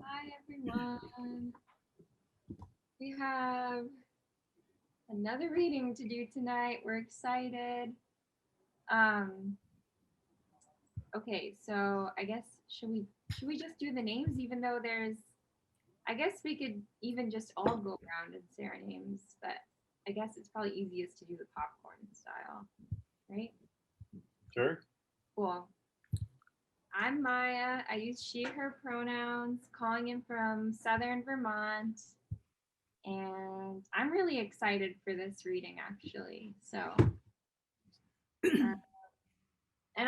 Hi everyone. We have another reading to do tonight. We're excited. Um okay, so I guess should we just do the names even though there's I guess we could even just all go around and say our names, but I guess it's probably easiest to do the popcorn style, right? Sure. Cool. I'm Maya. I use she, her pronouns, calling in from Southern Vermont. And I'm really excited for this reading actually. So, and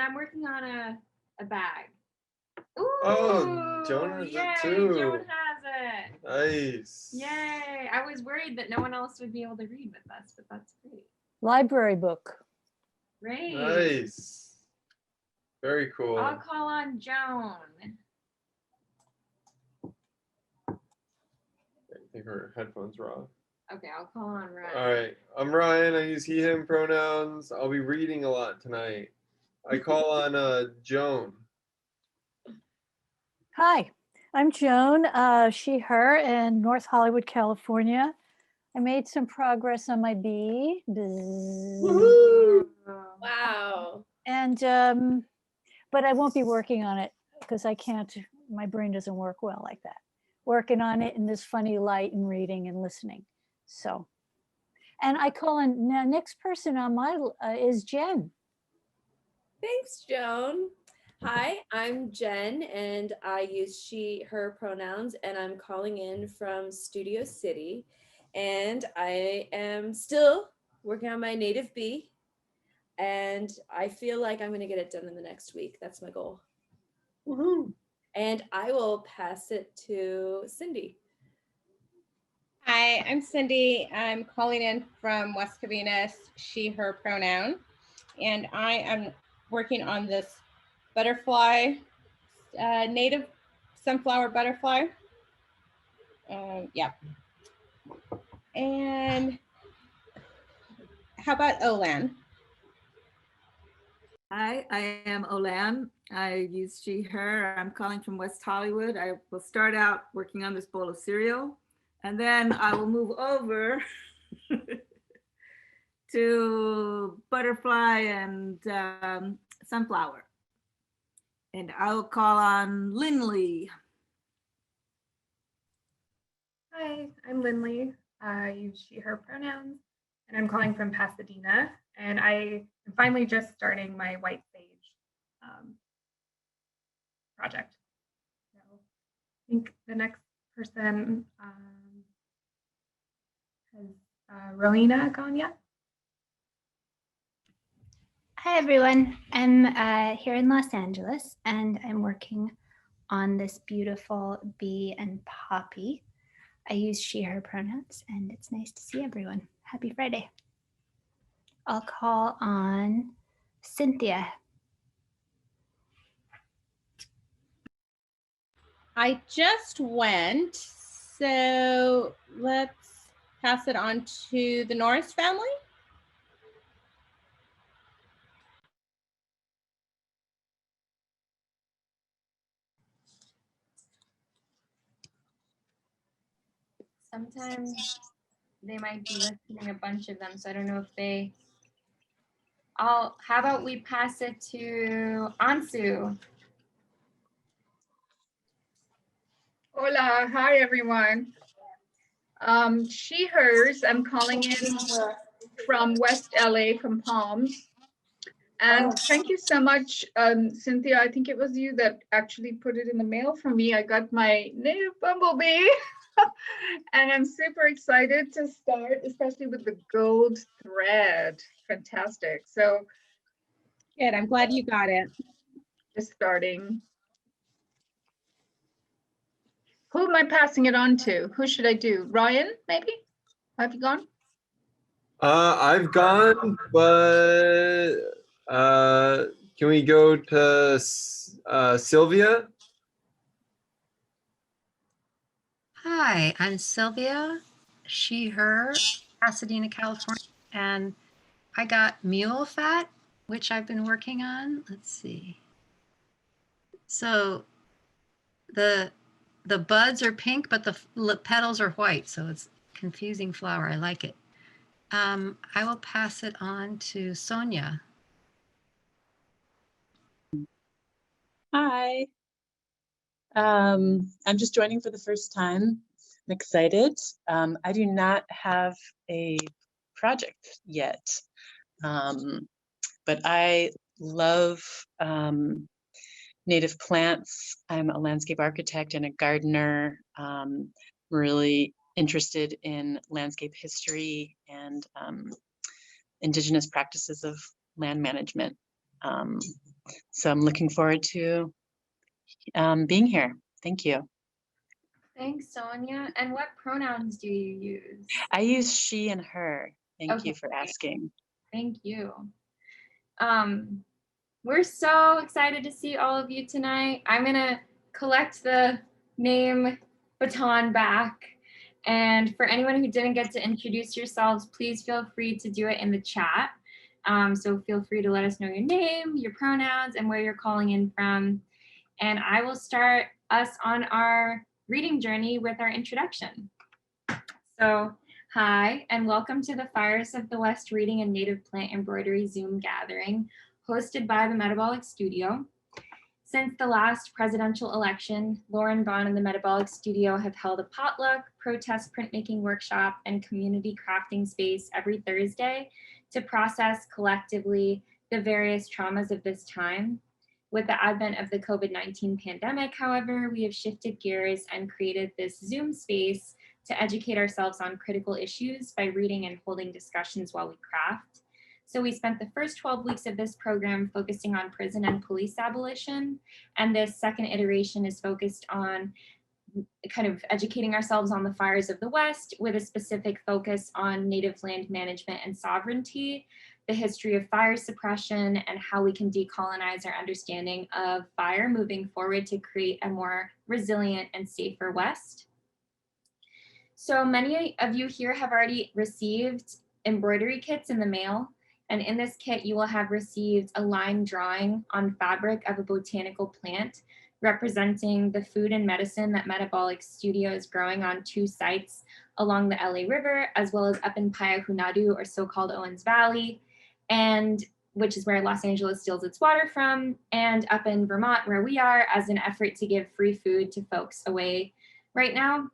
I'm working on a bag. Oh, Joan Ooh, has yay! it too. Joan has it. Nice. Yay! I was worried that no one else would be able to read with us, but that's great. Library book. Great. Nice. Very cool. I'll call on Joan. I think her headphones are off. Okay, I'll call on Ryan. All right. I'm Ryan. I use he, him pronouns. I'll be reading a lot tonight. I call on Joan. Hi, I'm Joan, she, her, in North Hollywood, California. I made some progress on my bee. Woohoo! Wow. And, but I won't be working on it because I can't, my brain doesn't work well like that. Working on it in this funny light and reading and listening. So, and I call in, now next person on my, is Jen. Thanks, Joan. Hi, I'm Jen, and I use she, her pronouns, and I'm calling in from Studio City. And I am still working on my native bee, and I feel like I'm going to get it done in the next week. That's my goal. Woohoo! And I will pass it to Cindy. Hi, I'm Cindy. I'm calling in from West Covina, she, her pronoun. And I am working on this butterfly, native sunflower butterfly. Yeah. And how about Olan? Hi, I am Olan. I use she, her. I'm calling from West Hollywood. I will start out working on this bowl of cereal, and then I will move over to butterfly and sunflower. And I will call on Lindley. Hi, I'm Lindley. I use she, her pronouns, and I'm calling from Pasadena. And I am finally just starting my white sage project. So I think the next person has Rowena gone yet? Hi, everyone. I'm here in Los Angeles, and I'm working on this beautiful bee and poppy. I use she, her pronouns, and it's nice to see everyone. Happy Friday. I'll call on Cynthia. I just went, so let's pass it on to the Norris family. Sometimes they might be listening, a bunch of them, so I don't know if they. How about we pass it to Ansu? Hola, hi everyone. She, hers, I'm calling in from West LA, from Palms. And thank you so much, Cynthia. I think it was you that actually put it in the mail for me. I got my native bumblebee. And I'm super excited to start, especially with the gold thread. Fantastic. So good, I'm glad you got it. Just starting. Who am I passing it on to? Who should I do? Ryan, maybe? Have you gone? I've gone, but can we go to Sylvia? Hi, I'm Sylvia, she, her, Pasadena, California, and I got mule fat, which I've been working on. Let's see. So the the buds are pink, but the petals are white. So it's confusing flower. I like it. I will pass it on to Sonia. Hi. I'm just joining for the first time. I'm excited. I do not have a project yet, but I love native plants. I'm a landscape architect and a gardener. Really interested in landscape history and indigenous practices of land management. So I'm looking forward to being here. Thank you. Thanks, Sonia. And what pronouns do you use? I use she and her. Thank Okay, you for asking. Thank you. We're so excited to see all of you tonight. I'm gonna collect the name baton back. And for anyone who didn't get to introduce yourselves, please feel free to do it in the chat. So feel free to let us know your name, your pronouns, and where you're calling in from. And I will start us on our reading journey with our introduction. So, hi, and welcome to the Fires of the West Reading and Native Plant Embroidery Zoom gathering, hosted by the Metabolic Studio. Since the last presidential election, Lauren Vaughn and the Metabolic Studio have held a potluck, protest printmaking workshop, and community crafting space every Thursday to process collectively the various traumas of this time. With the advent of the COVID-19 pandemic, however, we have shifted gears and created this Zoom space to educate ourselves on critical issues by reading and holding discussions while we craft. So we spent the first 12 weeks of this program focusing on prison and police abolition. And this second iteration is focused on kind of educating ourselves on the fires of the West with a specific focus on native land management and sovereignty, the history of fire suppression, and how we can decolonize our understanding of fire moving forward to create a more resilient and safer West. So many of you here have already received embroidery kits in the mail. And in this kit, you will have received a line drawing on fabric of a botanical plant representing the food and medicine that Metabolic Studio is growing on 2 sites along the LA River, as well as up in Payahunadu, or so-called Owens Valley, and which is where Los Angeles steals its water from, and up in Vermont, where we are, as an effort to give free food to folks away right now.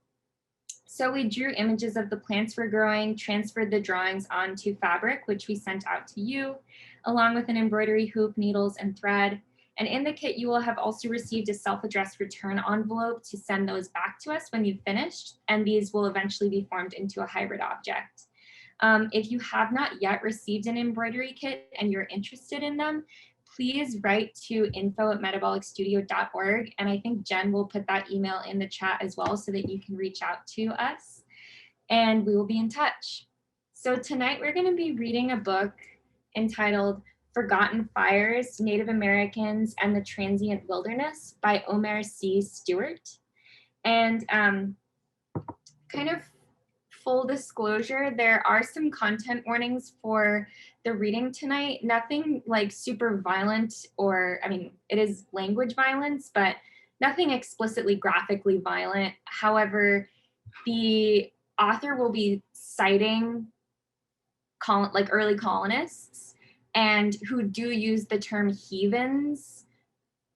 So we drew images of the plants we're growing, transferred the drawings onto fabric, which we sent out to you, along with an embroidery hoop, needles, and thread. And in the kit, you will have also received a self-addressed return envelope to send those back to us when you've finished, and these will eventually be formed into a hybrid object. If you have not yet received an embroidery kit and you're interested in them, please write to info@metabolicstudio.org. And I think Jen will put that email in the chat as well so that you can reach out to us and we will be in touch. So tonight we're going to be reading a book entitled Forgotten Fires, Native Americans and the Transient Wilderness by Omer Stewart. And kind of full disclosure, there are some content warnings for the reading tonight. Nothing like super violent, or I mean, it is language violence, but nothing explicitly graphically violent. However, the author will be citing like early colonists and who do use the term heathens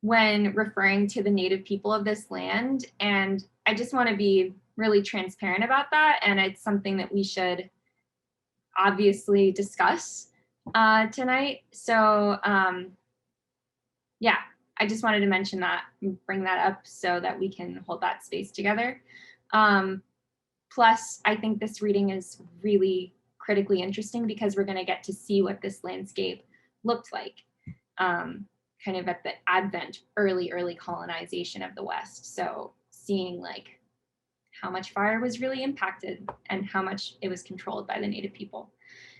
when referring to the native people of this land. And I just want to be really transparent about that. And it's something that we should obviously discuss tonight. So yeah, I just wanted to mention that and bring that up so that we can hold that space together. Plus, I think this reading is really critically interesting because we're going to get to see what this landscape looked like kind of at the advent, early colonization of the West. So seeing like how much fire was really impacted and how much it was controlled by the native people.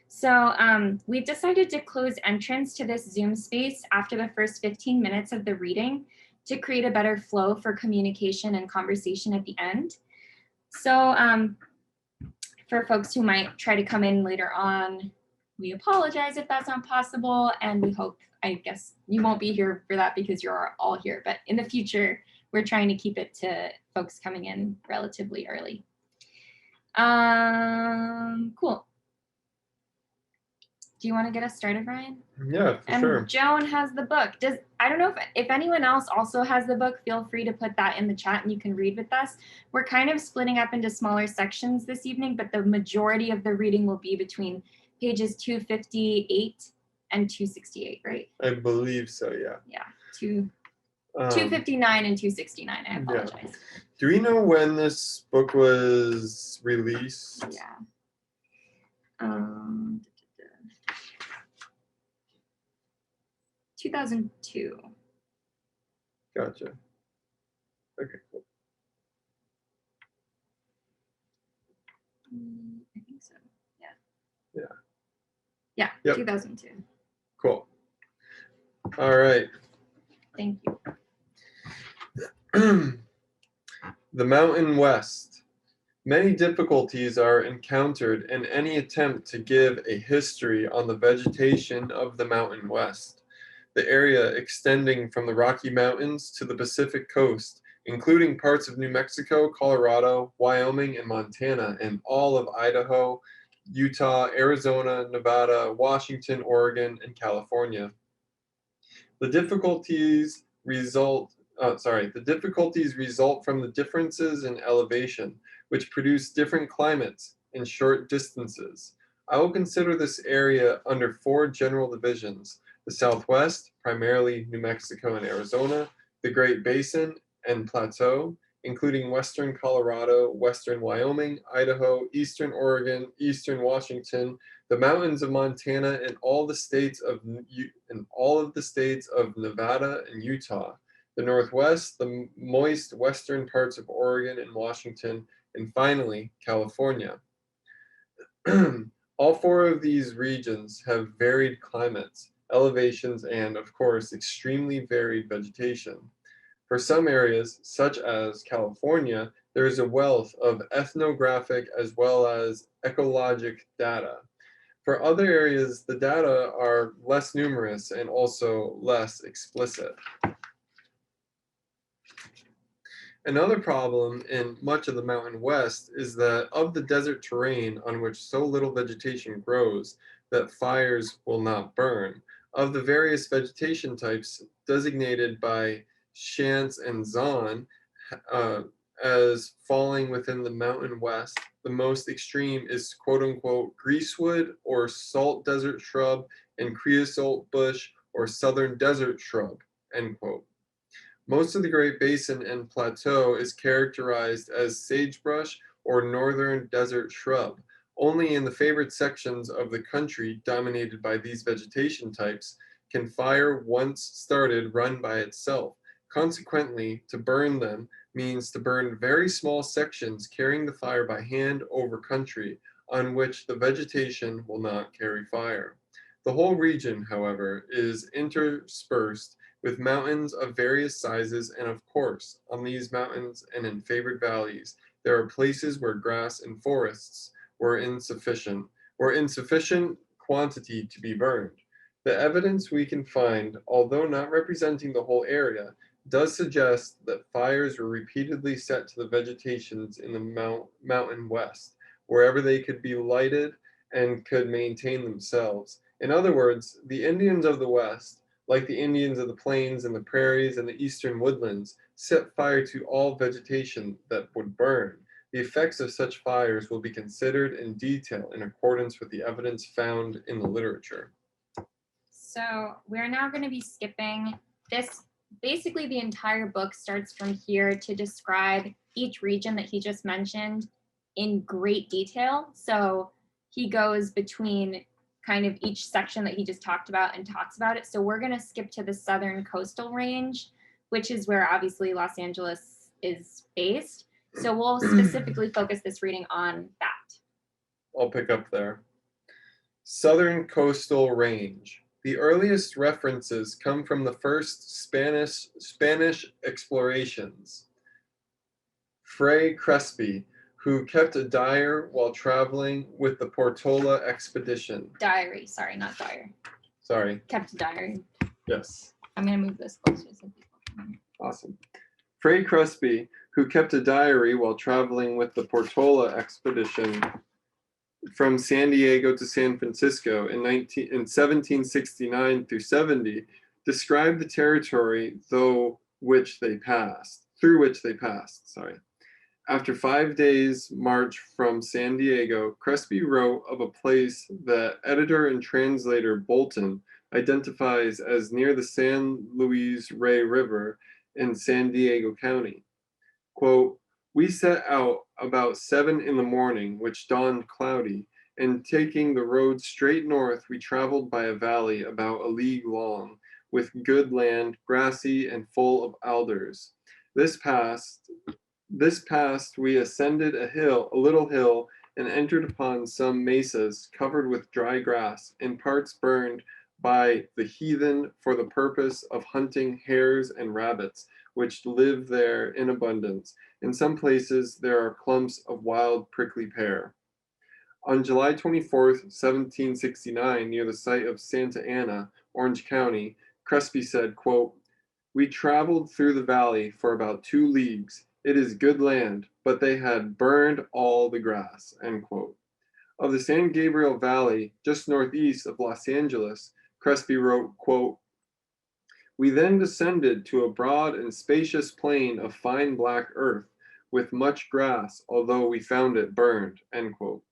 So we've decided to close entrance to this Zoom space after the first 15 minutes of the reading to create a better flow for communication and conversation at the end. So for folks who might try to come in later on, we apologize if that's not possible, and we hope, I guess you won't be here for that because you're all here, but in the future, we're trying to keep it to folks coming in relatively early. Cool. Do you want to get us started, Ryan? Yeah, for And sure. Joan has the book. I don't know if anyone else also has the book, feel free to put that in the chat and you can read with us. We're kind of splitting up into smaller sections this evening, but the majority of the reading will be between pages 258 and 268, right? I believe so, yeah. Yeah, 259 and 269, I apologize. Yeah. Do we know when this book was released? Yeah. 2002. Gotcha. Okay, cool. I think so. Yeah. Yeah. Yeah, Yep. 2002. Cool. All right. Thank you. The Mountain West. Many difficulties are encountered in any attempt to give a history on the vegetation of the Mountain West, the area extending from the Rocky Mountains to the Pacific coast, including parts of New Mexico, Colorado, Wyoming, and Montana, and all of Idaho, Utah, Arizona, Nevada, Washington, Oregon, and California. The difficulties result from the differences in elevation, which produce different climates in short distances. I will consider this area under 4 general divisions: the Southwest, primarily New Mexico and Arizona, the Great Basin and Plateau, including western Colorado, western Wyoming, Idaho, eastern Oregon, eastern Washington, the mountains of Montana, and all of the states of Nevada and Utah, the Northwest, the moist western parts of Oregon and Washington, and finally, California. All 4 of these regions have varied climates, elevations, and, of course, extremely varied vegetation. For some areas, such as California, there is a wealth of ethnographic as well as ecologic data. For other areas, the data are less numerous and also less explicit. Another problem in much of the Mountain West is that of the desert terrain on which so little vegetation grows that fires will not burn, of the various vegetation types designated by Shantz and Zahn as falling within the Mountain West, the most extreme is quote-unquote greasewood or salt desert shrub and creosote bush or southern desert shrub, end quote. Most of the Great Basin and Plateau is characterized as sagebrush or northern desert shrub. Only in the favored sections of the country dominated by these vegetation types can fire, once started, run by itself. Consequently, to burn them means to burn very small sections carrying the fire by hand over country on which the vegetation will not carry fire. The whole region, however, is interspersed with mountains of various sizes, and of course, on these mountains and in favored valleys, there are places where grass and forests were insufficient quantity to be burned. The evidence we can find, although not representing the whole area, does suggest that fires were repeatedly set to the vegetations in the Mountain West, wherever they could be lighted and could maintain themselves. In other words, the Indians of the West, like the Indians of the plains and the prairies and the eastern woodlands, set fire to all vegetation that would burn. The effects of such fires will be considered in detail in accordance with the evidence found in the literature. So we're now going to be skipping this. Basically, the entire book starts from here to describe each region that he just mentioned in great detail. So he goes between kind of each section that he just talked about and talks about it. So we're going to skip to the southern coastal range, which is where obviously Los Angeles is based. So we'll specifically focus this reading on that. I'll pick up there. Southern coastal range. The earliest references come from the first Spanish explorations. Fray Crespi, who kept a diary while traveling with the Portola expedition. Diary, sorry, not diary. Sorry. Kept a diary. Yes. I'm going to move this closer so people can. Awesome. Fray Crespi, who kept a diary while traveling with the Portola expedition from San Diego to San Francisco in 1769 through 70, described the territory through which they passed. After 5 days' march from San Diego, Crespi wrote of a place that editor and translator Bolton identifies as near the San Luis Rey River in San Diego County. Quote, "We set out about 7 in the morning, which dawned cloudy, and taking the road straight north, we traveled by a valley about a league long, with good land, grassy and full of alders. This past, we ascended a little hill, and entered upon some mesas covered with dry grass, in parts burned by the heathen for the purpose of hunting hares and rabbits, which live there in abundance. In some places there are clumps of wild prickly pear." On July 24th, 1769, near the site of Santa Ana, Orange County, Crespi said, quote, "We traveled through the valley for about 2 leagues. It is good land, but they had burned all the grass," end quote. Of the San Gabriel Valley, just northeast of Los Angeles, Crespi wrote, quote, "We then descended to a broad and spacious plain of fine black earth, with much grass, although we found it burned," end quote.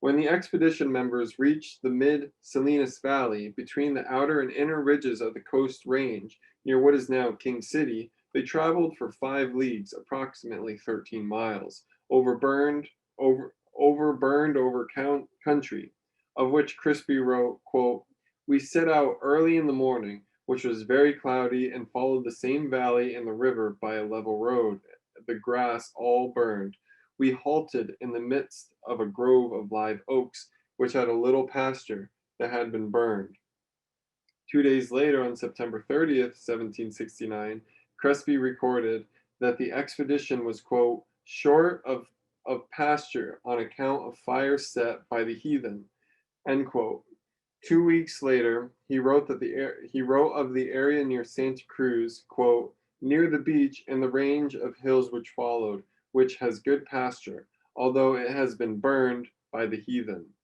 When the expedition members reached the mid-Salinas Valley, between the outer and inner ridges of the Coast Range, near what is now King City, they traveled for 5 leagues, approximately 13 miles, over country, of which Crespi wrote, quote, "We set out early in the morning, which was very cloudy, and followed the same valley and the river by a level road, the grass all burned. We halted in the midst of a grove of live oaks, which had a little pasture that had been burned." 2 days later, on September 30th, 1769, Crespi recorded that the expedition was, quote, "short of pasture on account of fire set by the heathen," end quote. 2 weeks later, he wrote of the area near Santa Cruz, quote, "near the beach and the range of hills which followed, which has good pasture, although it has been burned by the heathen."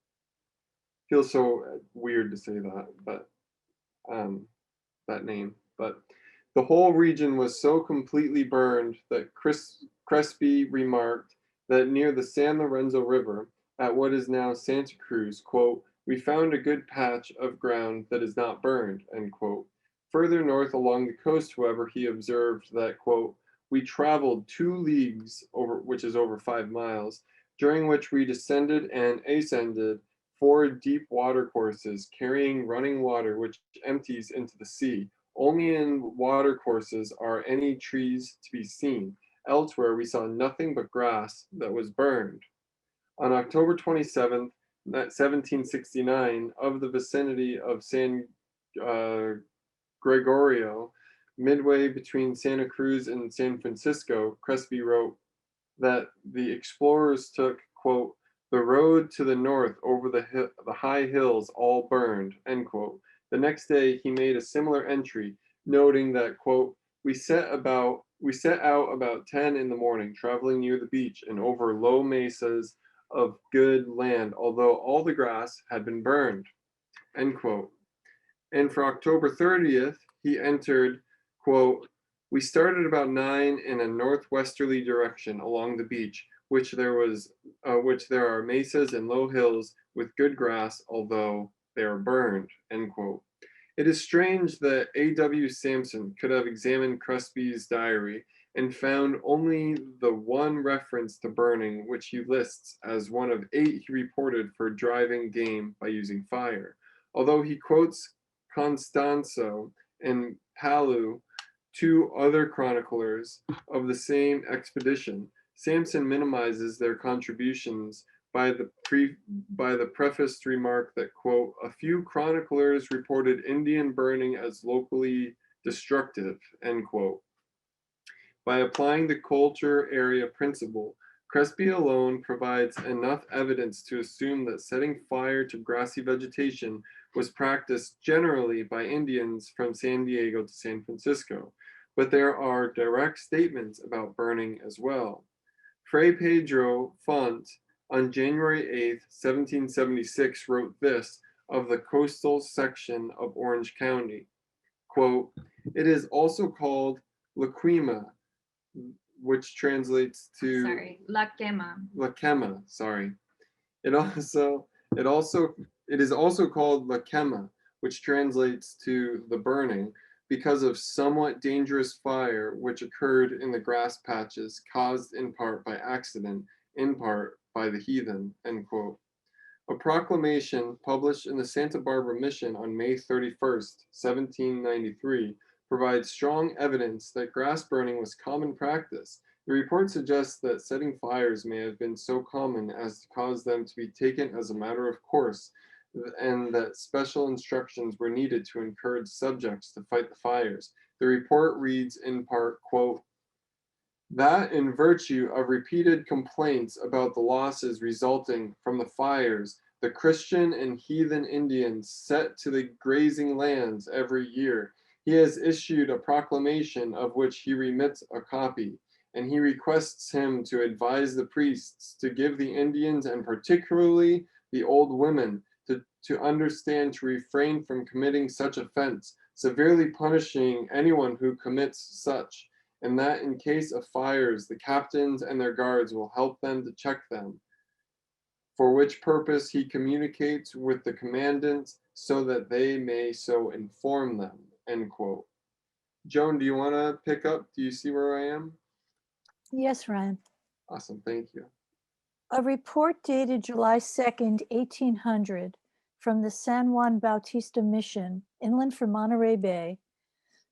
Feels so weird to say that, but that name. But the whole region was so completely burned that Crespi remarked that near the San Lorenzo River, at what is now Santa Cruz, quote, "we found a good patch of ground that is not burned," end quote. Further north along the coast, however, he observed that, quote, "we traveled 2 leagues, which is over 5 miles, during which we descended and ascended 4 deep water courses carrying running water which empties into the sea. Only in water courses are any trees to be seen. Elsewhere we saw nothing but grass that was burned." On October 27th, 1769, of the vicinity of San Gregorio, midway between Santa Cruz and San Francisco, Crespi wrote that the explorers took, quote, "the road to the north over the high hills all burned," end quote. The next day he made a similar entry, noting that, quote, we set out about 10 in the morning, traveling near the beach and over low mesas of good land, although all the grass had been burned," end quote. And for October 30th, he entered, quote, "we started about 9 in a northwesterly direction along the beach, which there are mesas and low hills with good grass, although they are burned," end quote. It is strange that A.W. Sampson could have examined Crespi's diary and found only the one reference to burning, which he lists as one of 8 he reported for driving game by using fire. Although he quotes Constanzo and Palu, 2 other chroniclers of the same expedition, Sampson minimizes their contributions by the prefaced remark that, quote, "a few chroniclers reported Indian burning as locally destructive," end quote. By applying the culture area principle, Crespi alone provides enough evidence to assume that setting fire to grassy vegetation was practiced generally by Indians from San Diego to San Francisco. but there are direct statements about burning as well. Fray Pedro Font, on January 8, 1776, wrote this of the coastal section of Orange County, quote, "It is also called Laquima, which translates to Sorry, La Quema. Laquema, sorry. It also it also it is also called Laquema, which translates to the burning, because of somewhat dangerous fire which occurred in the grass patches, caused in part by accident, in part by the heathen." End quote. A proclamation published in the Santa Barbara Mission on May 31st, 1793, provides strong evidence that grass burning was common practice. The report suggests that setting fires may have been so common as to cause them to be taken as a matter of course, and that special instructions were needed to encourage subjects to fight the fires. The report reads in part, quote, "That in virtue of repeated complaints about the losses resulting from the fires, the Christian and heathen Indians set to the grazing lands every year, he has issued a proclamation of which he remits a copy, and he requests him to advise the priests to give the Indians, and particularly the old women, to understand to refrain from committing such offense, severely punishing anyone who commits such, and that in case of fires, the captains and their guards will help them to check them, for which purpose he communicates with the commandants so that they may so inform them." End quote. Joan, do you want to pick up? Do you see where I am? Yes, Ryan. Awesome, thank you. A report dated July 2nd, 1800, from the San Juan Bautista Mission, inland from Monterey Bay,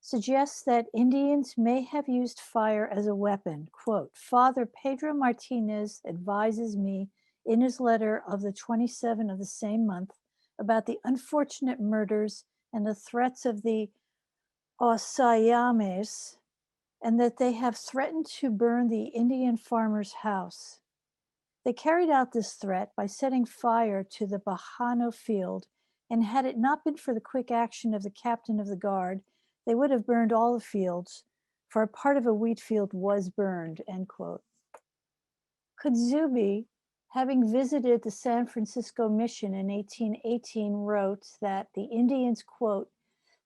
suggests that Indians may have used fire as a weapon. Quote, "Father Pedro Martinez advises me in his letter of the 27th of the same month about the unfortunate murders and the threats of the Osayames, and that they have threatened to burn the Indian farmer's house. They carried out this threat by setting fire to the Bajano field, and had it not been for the quick action of the captain of the guard, they would have burned all the fields, for a part of a wheat field was burned." End quote. Kudzubi, having visited the San Francisco Mission in 1818, wrote that the Indians, quote,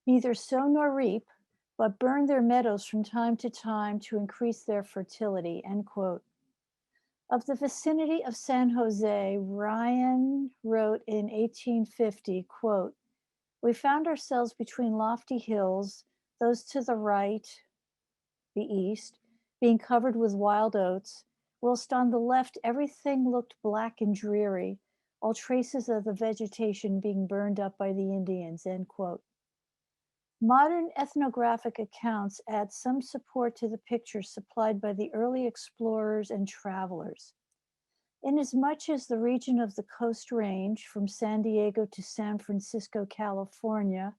"neither sow nor reap, but burn their meadows from time to time to increase their fertility." End quote. Of the vicinity of San Jose, Ryan wrote in 1850, quote, "We found ourselves between lofty hills, those to the right, the east, being covered with wild oats, whilst on the left everything looked black and dreary, all traces of the vegetation being burned up by the Indians." End quote. Modern ethnographic accounts add some support to the picture supplied by the early explorers and travelers. Inasmuch as the region of the Coast Range from San Diego to San Francisco, California,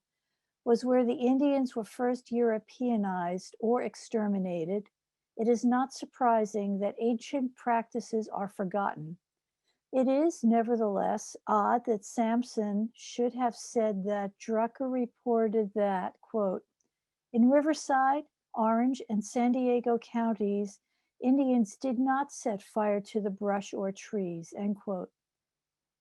was where the Indians were first Europeanized or exterminated, it is not surprising that ancient practices are forgotten. It is, nevertheless, odd that Sampson should have said that Drucker reported that, quote, "in Riverside, Orange, and San Diego counties, Indians did not set fire to the brush or trees." End quote.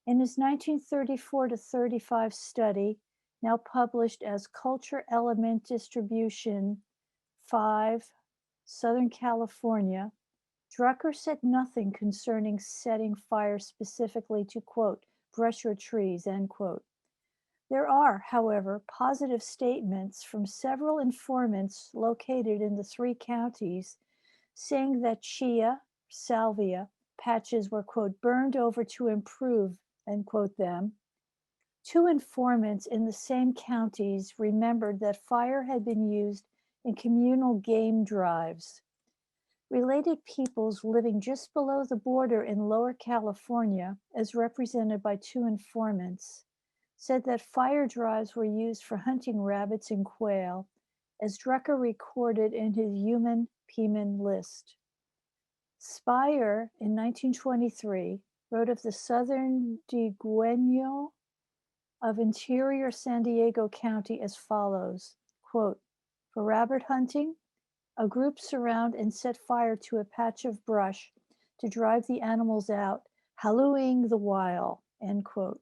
In his 1934 to 35 study, now published as Culture Element Distribution 5, Southern California, Drucker said nothing concerning setting fire specifically to, quote, "brush or trees," end quote. There are, however, positive statements from several informants located in the three counties saying that chia, salvia, patches were, quote, "burned over to improve," end quote, them. Two informants in the same counties remembered that fire had been used in communal game drives. Related peoples living just below the border in Lower California, as represented by two informants, said that fire drives were used for hunting rabbits and quail, as Drucker recorded in his Human Peman list. Speyer, in 1923, wrote of the southern Digueño of interior San Diego County as follows, quote, "for rabbit hunting, A group surround and set fire to a patch of brush to drive the animals out, hallooing the while, end quote.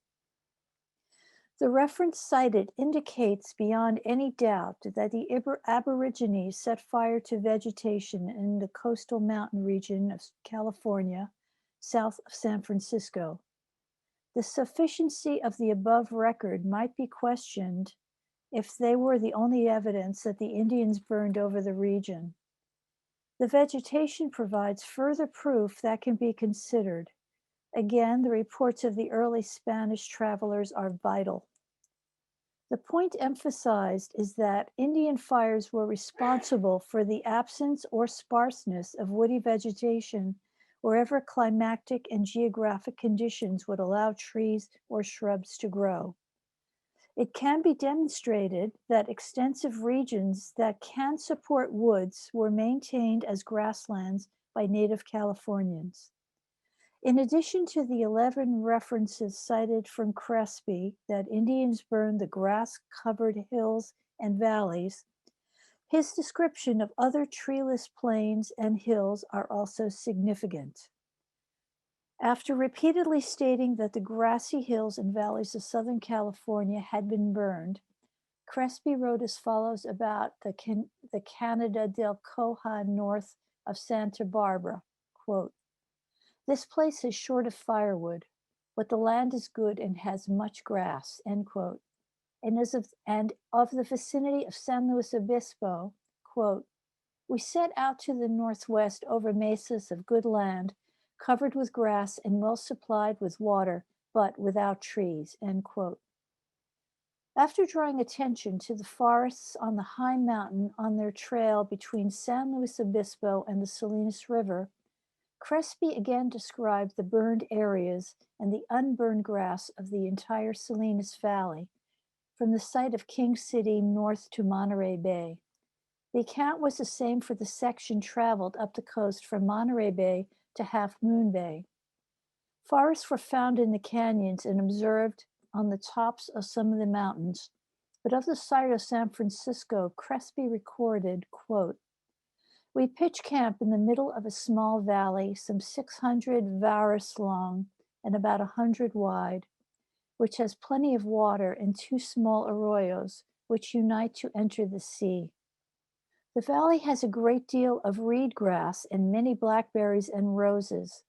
The reference cited indicates beyond any doubt that the Aborigines set fire to vegetation in the coastal mountain region of California, south of San Francisco. The sufficiency of the above record might be questioned if they were the only evidence that the Indians burned over the region. The vegetation provides further proof that can be considered. Again, the reports of the early Spanish travelers are vital. The point emphasized is that Indian fires were responsible for the absence or sparseness of woody vegetation wherever climatic and geographic conditions would allow trees or shrubs to grow. It can be demonstrated that extensive regions that can support woods were maintained as grasslands by native Californians. In addition to the 11 references cited from Crespi that Indians burned the grass-covered hills and valleys, his description of other treeless plains and hills are also significant. After repeatedly stating that the grassy hills and valleys of Southern California had been burned, Crespi wrote as follows about the Canada del Coja north of Santa Barbara, quote, "This place is short of firewood, but the land is good and has much grass," end quote. And of the vicinity of San Luis Obispo, quote, "We set out to the northwest over mesas of good land, covered with grass and well supplied with water, but without trees," end quote. After drawing attention to the forests on the high mountain on their trail between San Luis Obispo and the Salinas River, Crespi again described the burned areas and the unburned grass of the entire Salinas Valley, from the site of King City north to Monterey Bay. The account was the same for the section traveled up the coast from Monterey Bay to Half Moon Bay. Forests were found in the canyons and observed on the tops of some of the mountains, but of the site of San Francisco, Crespi recorded, quote, "We pitch camp in the middle of a small valley, some 600 varas long and about 100 wide, which has plenty of water and two small arroyos, which unite to enter the sea. The valley has a great deal of reed grass and many blackberries and roses.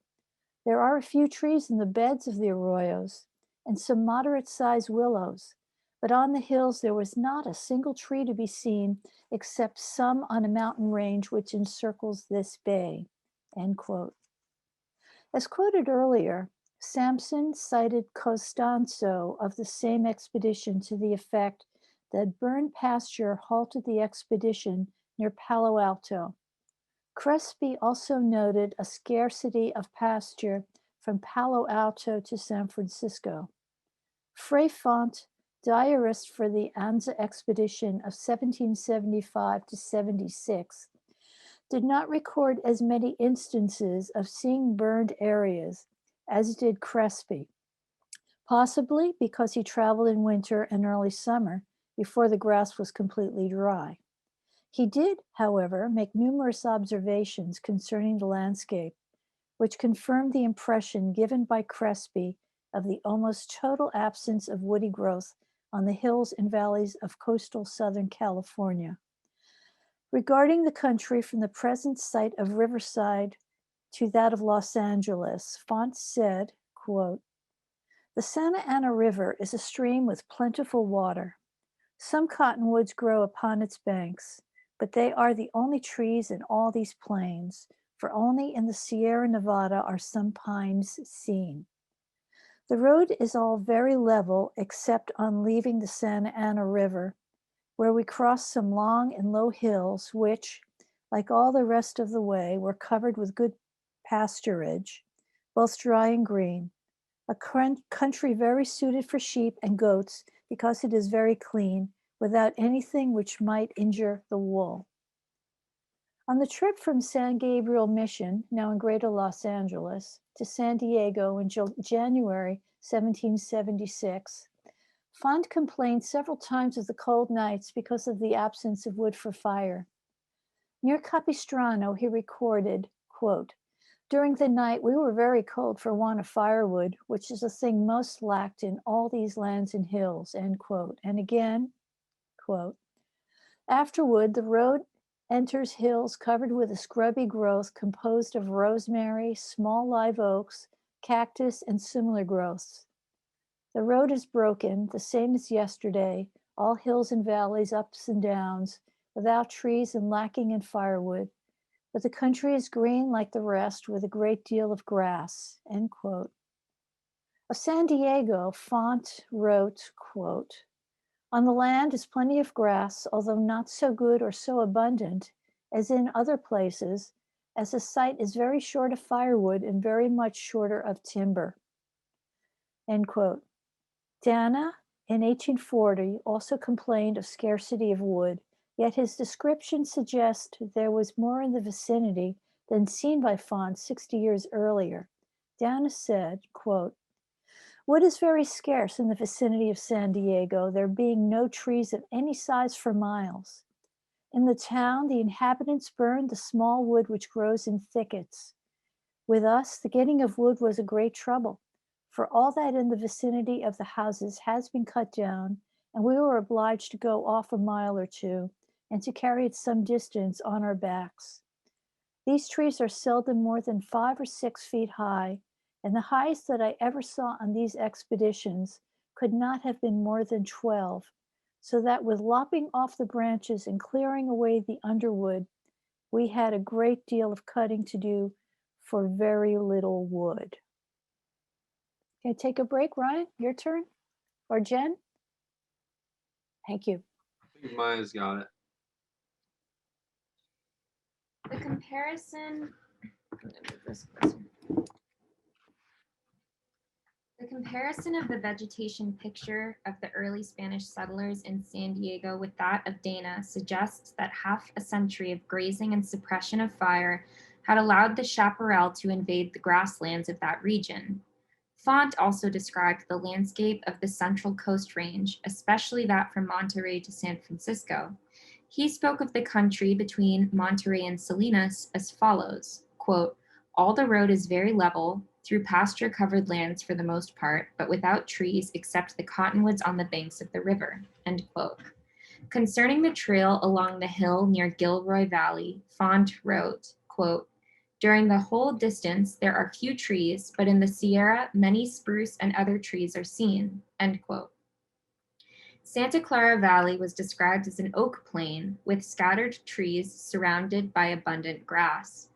There are a few trees in the beds of the arroyos and some moderate-sized willows, but on the hills there was not a single tree to be seen except some on a mountain range which encircles this bay," end quote. As quoted earlier, Sampson cited Costanzo of the same expedition to the effect that burned pasture halted the expedition near Palo Alto. Crespi also noted a scarcity of pasture from Palo Alto to San Francisco. Fray Font, diarist for the Anza expedition of 1775 to 76, did not record as many instances of seeing burned areas as did Crespi, possibly because he traveled in winter and early summer before the grass was completely dry. He did, however, make numerous observations concerning the landscape, which confirmed the impression given by Crespi of the almost total absence of woody growth on the hills and valleys of coastal Southern California. Regarding the country from the present site of Riverside to that of Los Angeles, Font said, quote, "The Santa Ana River is a stream with plentiful water. Some cottonwoods grow upon its banks, but they are the only trees in all these plains, for only in the Sierra Nevada are some pines seen. The road is all very level except on leaving the Santa Ana River, where we crossed some long and low hills which, like all the rest of the way, were covered with good pasturage, both dry and green, a country very suited for sheep and goats because it is very clean, without anything which might injure the wool." On the trip from San Gabriel Mission, now in Greater Los Angeles, to San Diego in January 1776, Font complained several times of the cold nights because of the absence of wood for fire. Near Capistrano, he recorded, quote, "During the night we were very cold for want of firewood, which is a thing most lacked in all these lands and hills," end quote. And again, quote, "Afterward, the road enters hills covered with a scrubby growth composed of rosemary, small live oaks, cactus, and similar growths. The road is broken, the same as yesterday, all hills and valleys, ups and downs, without trees and lacking in firewood. But the country is green like the rest, with a great deal of grass," end quote. Of San Diego, Font wrote, quote, "On the land is plenty of grass, although not so good or so abundant as in other places, as the site is very short of firewood and very much shorter of timber," end quote. Dana, in 1840, also complained of scarcity of wood, yet his description suggests there was more in the vicinity than seen by Font 60 years earlier. Dana said, quote, "Wood is very scarce in the vicinity of San Diego, there being no trees of any size for miles. In the town, the inhabitants burned the small wood which grows in thickets. With us, the getting of wood was a great trouble, for all that in the vicinity of the houses has been cut down, and we were obliged to go off a mile or two, and to carry it some distance on our backs. These trees are seldom more than 5 or 6 feet high, and the highest that I ever saw on these expeditions could not have been more than 12, so that with lopping off the branches and clearing away the underwood, we had a great deal of cutting to do for very little wood." Can I take a break, Ryan? Your turn? Or Jen? Thank you. I think Maya's got it. The comparison, I'm gonna move this closer. The comparison of the vegetation picture of the early Spanish settlers in San Diego with that of Dana suggests that half a century of grazing and suppression of fire had allowed the chaparral to invade the grasslands of that region. Font also described the landscape of the Central Coast Range, especially that from Monterey to San Francisco. He spoke of the country between Monterey and Salinas as follows, quote, "All the road is very level, through pasture-covered lands for the most part, but without trees except the cottonwoods on the banks of the river," end quote. Concerning the trail along the hill near Gilroy Valley, Font wrote, quote, "During the whole distance, there are few trees, but in the Sierra, many spruce and other trees are seen," end quote. Santa Clara Valley was described as an oak plain with scattered trees surrounded by abundant grass.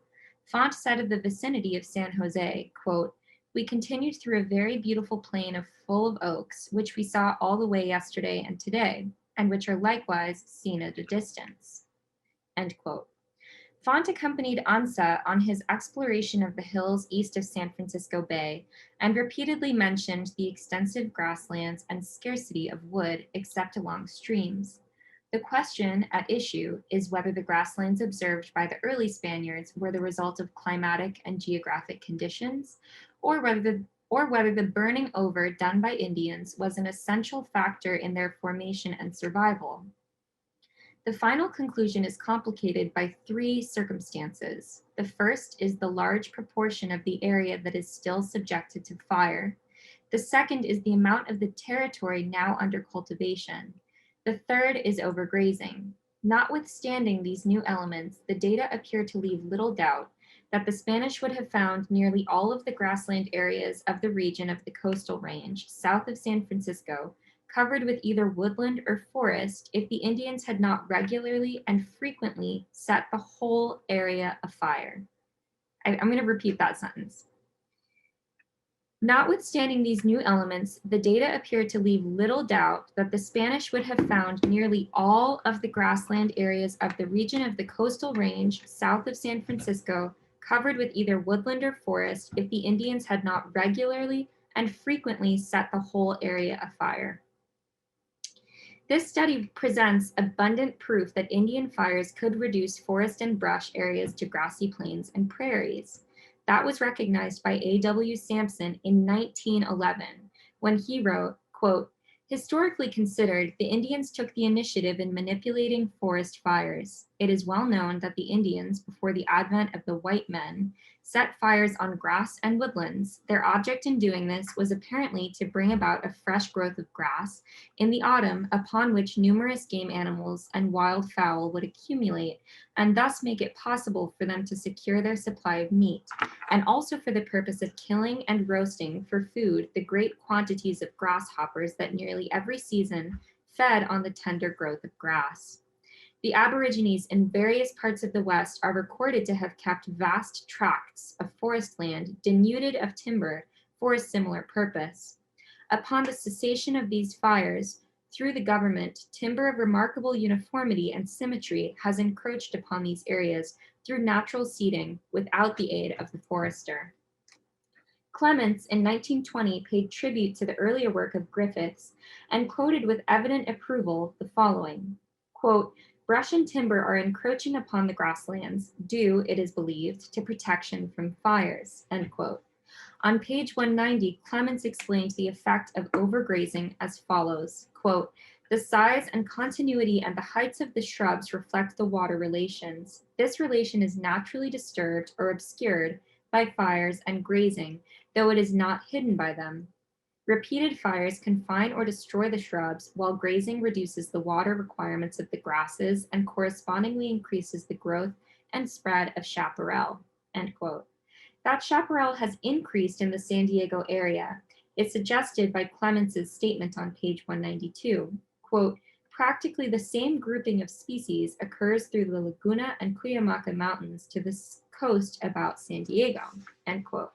Font said of the vicinity of San Jose, quote, "We continued through a very beautiful plain full of oaks, which we saw all the way yesterday and today, and which are likewise seen at a distance," end quote. Font accompanied Ansa on his exploration of the hills east of San Francisco Bay and repeatedly mentioned the extensive grasslands and scarcity of wood except along streams. The question at issue is whether the grasslands observed by the early Spaniards were the result of climatic and geographic conditions, or whether the burning over done by Indians was an essential factor in their formation and survival. The final conclusion is complicated by 3 circumstances. The first is the large proportion of the area that is still subjected to fire. The second is the amount of the territory now under cultivation. The third is overgrazing. Notwithstanding these new elements, the data appear to leave little doubt that the Spanish would have found nearly all of the grassland areas of the region of the coastal range south of San Francisco covered with either woodland or forest if the Indians had not regularly and frequently set the whole area afire. I'm going to repeat that sentence. Notwithstanding these new elements, the data appear to leave little doubt that the Spanish would have found nearly all of the grassland areas of the region of the coastal range south of San Francisco covered with either woodland or forest if the Indians had not regularly and frequently set the whole area afire. This study presents abundant proof that Indian fires could reduce forest and brush areas to grassy plains and prairies. That was recognized by A.W. Sampson in 1911 when he wrote, quote, "Historically considered, the Indians took the initiative in manipulating forest fires. It is well known that the Indians, before the advent of the white men, set fires on grass and woodlands. Their object in doing this was apparently to bring about a fresh growth of grass in the autumn, upon which numerous game animals and wild fowl would accumulate, and thus make it possible for them to secure their supply of meat, and also for the purpose of killing and roasting for food the great quantities of grasshoppers that nearly every season fed on the tender growth of grass. The Aborigines in various parts of the West are recorded to have kept vast tracts of forest land denuded of timber for a similar purpose. Upon the cessation of these fires, through the government, timber of remarkable uniformity and symmetry has encroached upon these areas through natural seeding without the aid of the forester. Clements in 1920 paid tribute to the earlier work of Griffiths and quoted with evident approval the following, quote, "Brush and timber are encroaching upon the grasslands, due, it is believed, to protection from fires," end quote. On page 190, Clements explained the effect of overgrazing as follows, quote, "The size and continuity and the heights of the shrubs reflect the water relations. This relation is naturally disturbed or obscured by fires and grazing, though it is not hidden by them. Repeated fires confine or destroy the shrubs, while grazing reduces the water requirements of the grasses and correspondingly increases the growth and spread of chaparral," end quote. That chaparral has increased in the San Diego area is suggested by Clements's statement on page 192. Quote, "Practically the same grouping of species occurs through the Laguna and Cuyamaca Mountains to the coast about San Diego," end quote.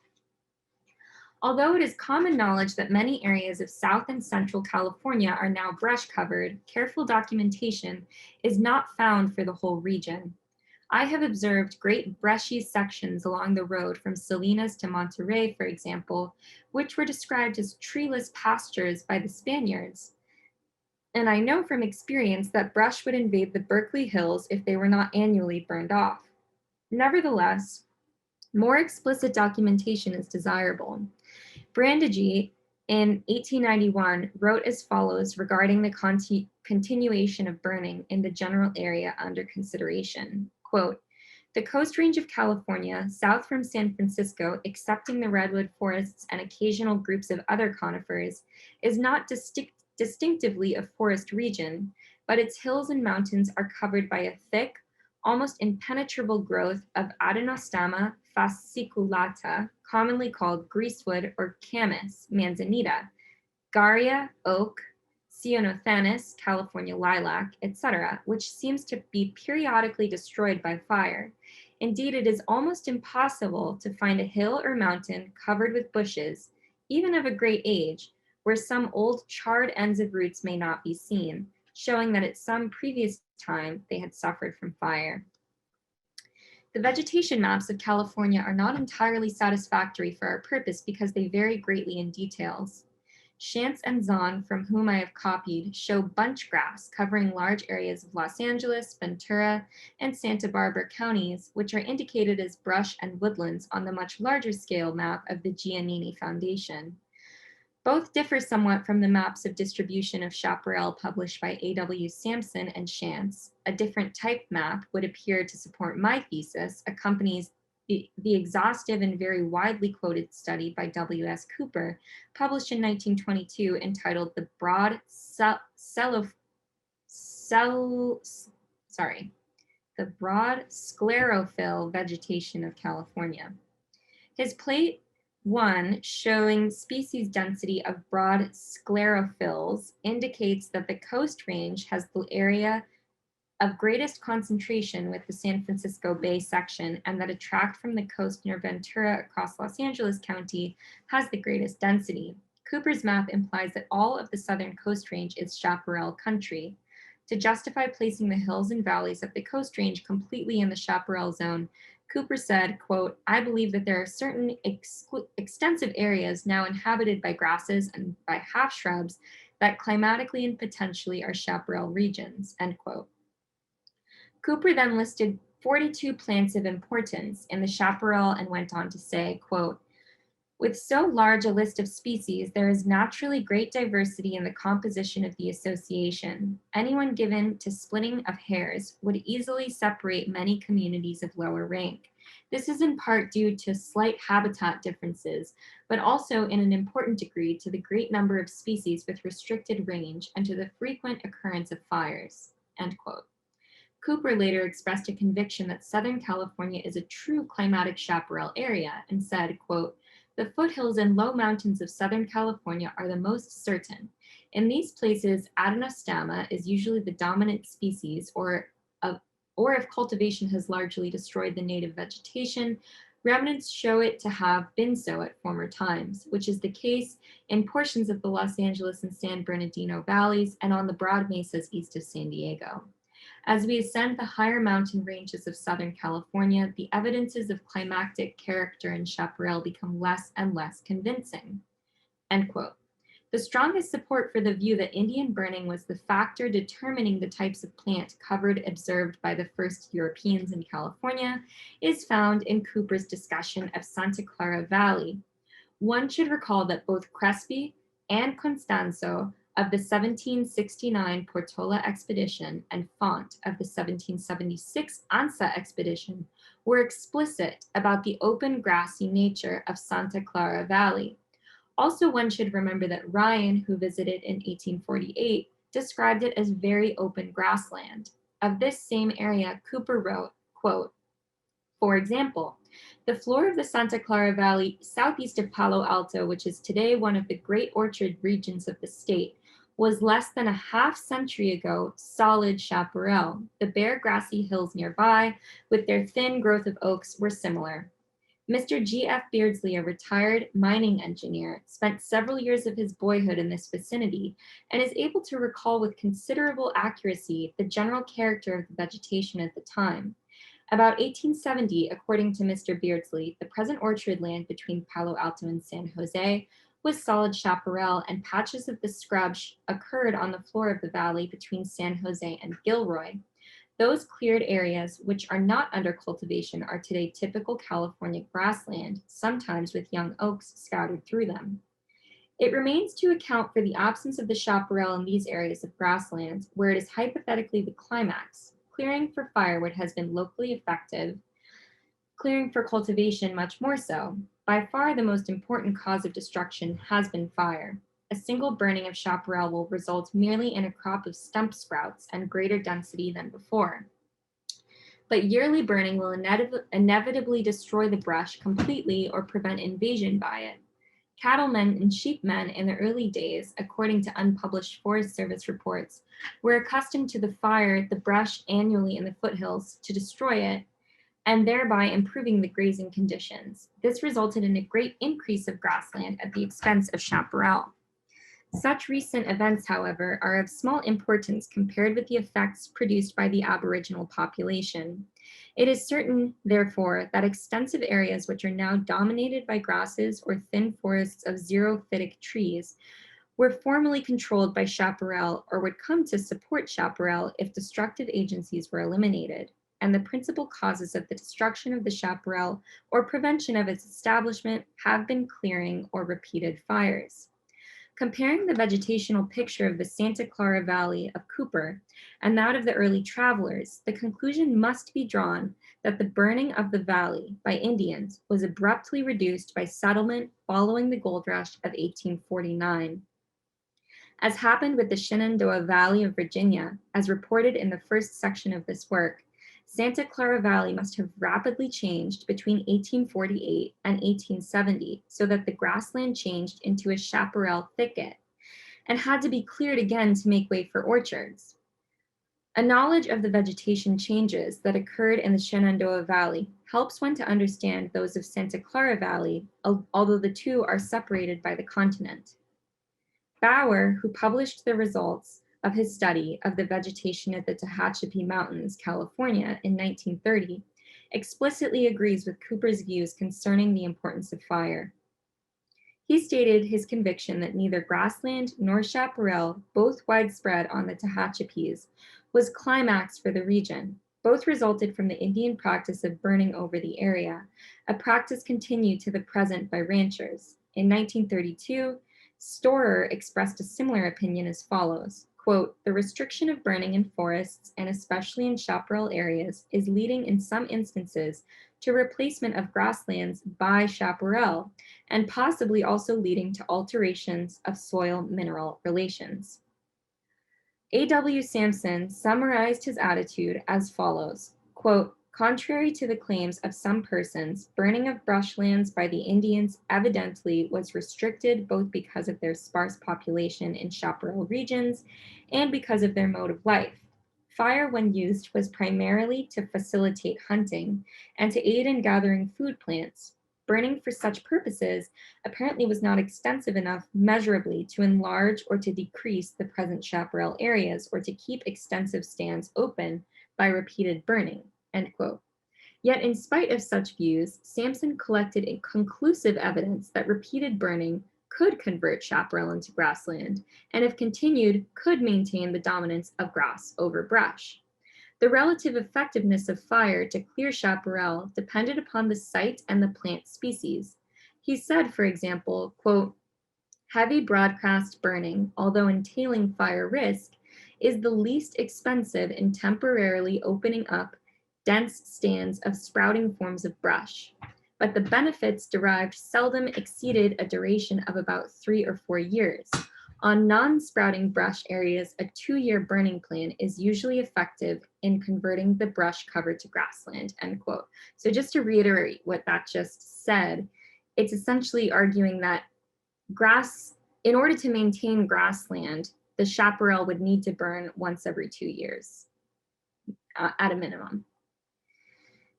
Although it is common knowledge that many areas of South and Central California are now brush covered, careful documentation is not found for the whole region. I have observed great brushy sections along the road from Salinas to Monterey, for example, which were described as treeless pastures by the Spaniards. And I know from experience that brush would invade the Berkeley Hills if they were not annually burned off. Nevertheless, more explicit documentation is desirable. Brandegee in 1891 wrote as follows regarding the continuation of burning in the general area under consideration, quote, "The Coast Range of California, south from San Francisco, excepting the redwood forests and occasional groups of other conifers, is not distinctively a forest region, but its hills and mountains are covered by a thick, almost impenetrable growth of Adenostama fasciculata, commonly called greasewood or camas manzanita, Garrya oak, Ceanothanus, California lilac, etc., which seems to be periodically destroyed by fire. Indeed, it is almost impossible to find a hill or mountain covered with bushes, even of a great age, where some old charred ends of roots may not be seen, showing that at some previous time they had suffered from fire." The vegetation maps of California are not entirely satisfactory for our purpose because they vary greatly in details. Shantz and Zahn, from whom I have copied, show bunch grass covering large areas of Los Angeles, Ventura, and Santa Barbara counties, which are indicated as brush and woodlands on the much larger scale map of the Giannini Foundation. Both differ somewhat from the maps of distribution of chaparral published by A.W. Sampson and Shantz. A different type map would appear to support my thesis, accompanies the exhaustive and very widely quoted study by W.S. Cooper, published in 1922, entitled The Broad Sclerophyll Vegetation of California. His plate 1, showing species density of broad sclerophylls, indicates that the Coast Range has the area of greatest concentration with the San Francisco Bay section, and that a tract from the coast near Ventura across Los Angeles County has the greatest density. Cooper's map implies that all of the southern Coast Range is chaparral country. To justify placing the hills and valleys of the Coast Range completely in the chaparral zone, Cooper said, quote, "I believe that there are certain extensive areas now inhabited by grasses and by half shrubs that climatically and potentially are chaparral regions," end quote. Cooper then listed 42 plants of importance in the chaparral and went on to say, quote, With so large a list of species, there is naturally great diversity in the composition of the association. Anyone given to splitting of hairs would easily separate many communities of lower rank. This is in part due to slight habitat differences, but also in an important degree to the great number of species with restricted range and to the frequent occurrence of fires." End quote. Cooper later expressed a conviction that Southern California is a true climatic chaparral area and said, quote, "The foothills and low mountains of Southern California are the most certain. In these places, Adenostama is usually the dominant species, or if cultivation has largely destroyed the native vegetation, remnants show it to have been so at former times, which is the case in portions of the Los Angeles and San Bernardino valleys and on the broad mesas east of San Diego. As we ascend the higher mountain ranges of Southern California, the evidences of climatic character in chaparral become less and less convincing." End quote. The strongest support for the view that Indian burning was the factor determining the types of plant covered observed by the first Europeans in California is found in Cooper's discussion of Santa Clara Valley. One should recall that both Crespi and Constanzo of the 1769 Portola expedition and Font of the 1776 Anza expedition were explicit about the open grassy nature of Santa Clara Valley. Also, one should remember that Ryan, who visited in 1848, described it as very open grassland. Of this same area, Cooper wrote, quote, "For example, the floor of the Santa Clara Valley southeast of Palo Alto, which is today one of the great orchard regions of the state, was less than a half century ago solid chaparral. The bare grassy hills nearby, with their thin growth of oaks, were similar." Mr. G.F. Beardsley, a retired mining engineer, spent several years of his boyhood in this vicinity and is able to recall with considerable accuracy the general character of the vegetation at the time. About 1870, according to Mr. Beardsley, the present orchard land between Palo Alto and San Jose was solid chaparral, and patches of the scrub occurred on the floor of the valley between San Jose and Gilroy. Those cleared areas which are not under cultivation are today typical California grassland, sometimes with young oaks scattered through them. It remains to account for the absence of the chaparral in these areas of grasslands, where it is hypothetically the climax. Clearing for firewood has been locally effective, clearing for cultivation much more so. By far the most important cause of destruction has been fire. A single burning of chaparral will result merely in a crop of stump sprouts and greater density than before. But yearly burning will inevitably destroy the brush completely or prevent invasion by it. Cattlemen and sheepmen in the early days, according to unpublished Forest Service reports, were accustomed to the fire, the brush annually in the foothills to destroy it, and thereby improving the grazing conditions. This resulted in a great increase of grassland at the expense of chaparral. Such recent events, however, are of small importance compared with the effects produced by the Aboriginal population. It is certain, therefore, that extensive areas which are now dominated by grasses or thin forests of xerophytic trees were formerly controlled by chaparral or would come to support chaparral if destructive agencies were eliminated, and the principal causes of the destruction of the chaparral or prevention of its establishment have been clearing or repeated fires. Comparing the vegetational picture of the Santa Clara Valley of Cooper and that of the early travelers, the conclusion must be drawn that the burning of the valley by Indians was abruptly reduced by settlement following the gold rush of 1849. As happened with the Shenandoah Valley of Virginia, as reported in the first section of this work, Santa Clara Valley must have rapidly changed between 1848 and 1870 so that the grassland changed into a chaparral thicket and had to be cleared again to make way for orchards. A knowledge of the vegetation changes that occurred in the Shenandoah Valley helps one to understand those of Santa Clara Valley, although the two are separated by the continent. Bauer, who published the results of his study of the vegetation at the Tehachapi Mountains, California in 1930, explicitly agrees with Cooper's views concerning the importance of fire. He stated his conviction that neither grassland nor chaparral, both widespread on the Tehachapis, was climax for the region. Both resulted from the Indian practice of burning over the area, a practice continued to the present by ranchers. In 1932, Storer expressed a similar opinion as follows, quote, "The restriction of burning in forests, and especially in chaparral areas, is leading in some instances to replacement of grasslands by chaparral, and possibly also leading to alterations of soil-mineral relations." A.W. Sampson summarized his attitude as follows, quote, "Contrary to the claims of some persons, burning of brushlands by the Indians evidently was restricted both because of their sparse population in chaparral regions and because of their mode of life. Fire, when used, was primarily to facilitate hunting and to aid in gathering food plants. Burning for such purposes apparently was not extensive enough measurably to enlarge or to decrease the present chaparral areas or to keep extensive stands open by repeated burning," end quote. Yet in spite of such views, Sampson collected a conclusive evidence that repeated burning could convert chaparral into grassland, and if continued, could maintain the dominance of grass over brush. The relative effectiveness of fire to clear chaparral depended upon the site and the plant species. He said, for example, quote, "Heavy broadcast burning, although entailing fire risk, is the least expensive in temporarily opening up dense stands of sprouting forms of brush. But the benefits derived seldom exceeded a duration of about 3 or 4 years. On non-sprouting brush areas, a 2-year burning plan is usually effective in converting the brush cover to grassland," end quote. So just to reiterate what that just said, it's essentially arguing that in order to maintain grassland, the chaparral would need to burn once every 2 years at a minimum.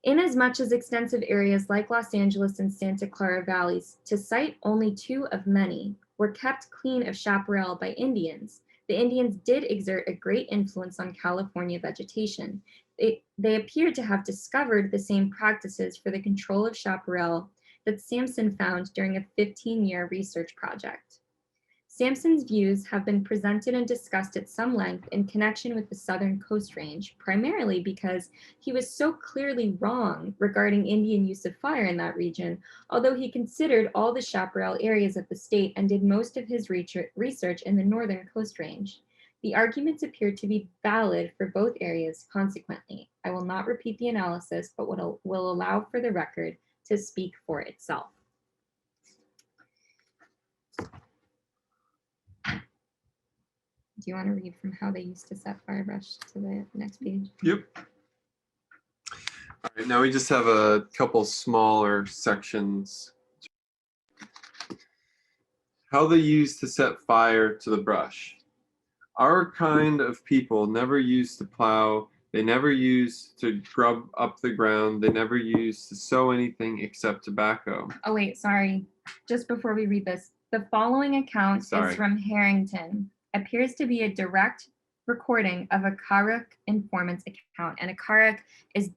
Inasmuch as extensive areas like Los Angeles and Santa Clara valleys, to cite only 2 of many, were kept clean of chaparral by Indians, the Indians did exert a great influence on California vegetation. They appeared to have discovered the same practices for the control of chaparral that Sampson found during a 15-year research project. Sampson's views have been presented and discussed at some length in connection with the Southern Coast Range, primarily because he was so clearly wrong regarding Indian use of fire in that region, although he considered all the chaparral areas of the state and did most of his research in the Northern Coast Range. The arguments appear to be valid for both areas consequently. I will not repeat the analysis, but will allow for the record to speak for itself. Do you want to read from how they used to set firebrush to the next page? Yep. All right, now we just have a couple smaller sections. How they used to set fire to the brush. Our kind of people never used to plow, they never used to grub up the ground, they never used to sow anything except tobacco. Oh wait, sorry. Just before we read this, the following account is from Harrington. Appears to be a direct recording of a Karuk informant's account, and a Karuk is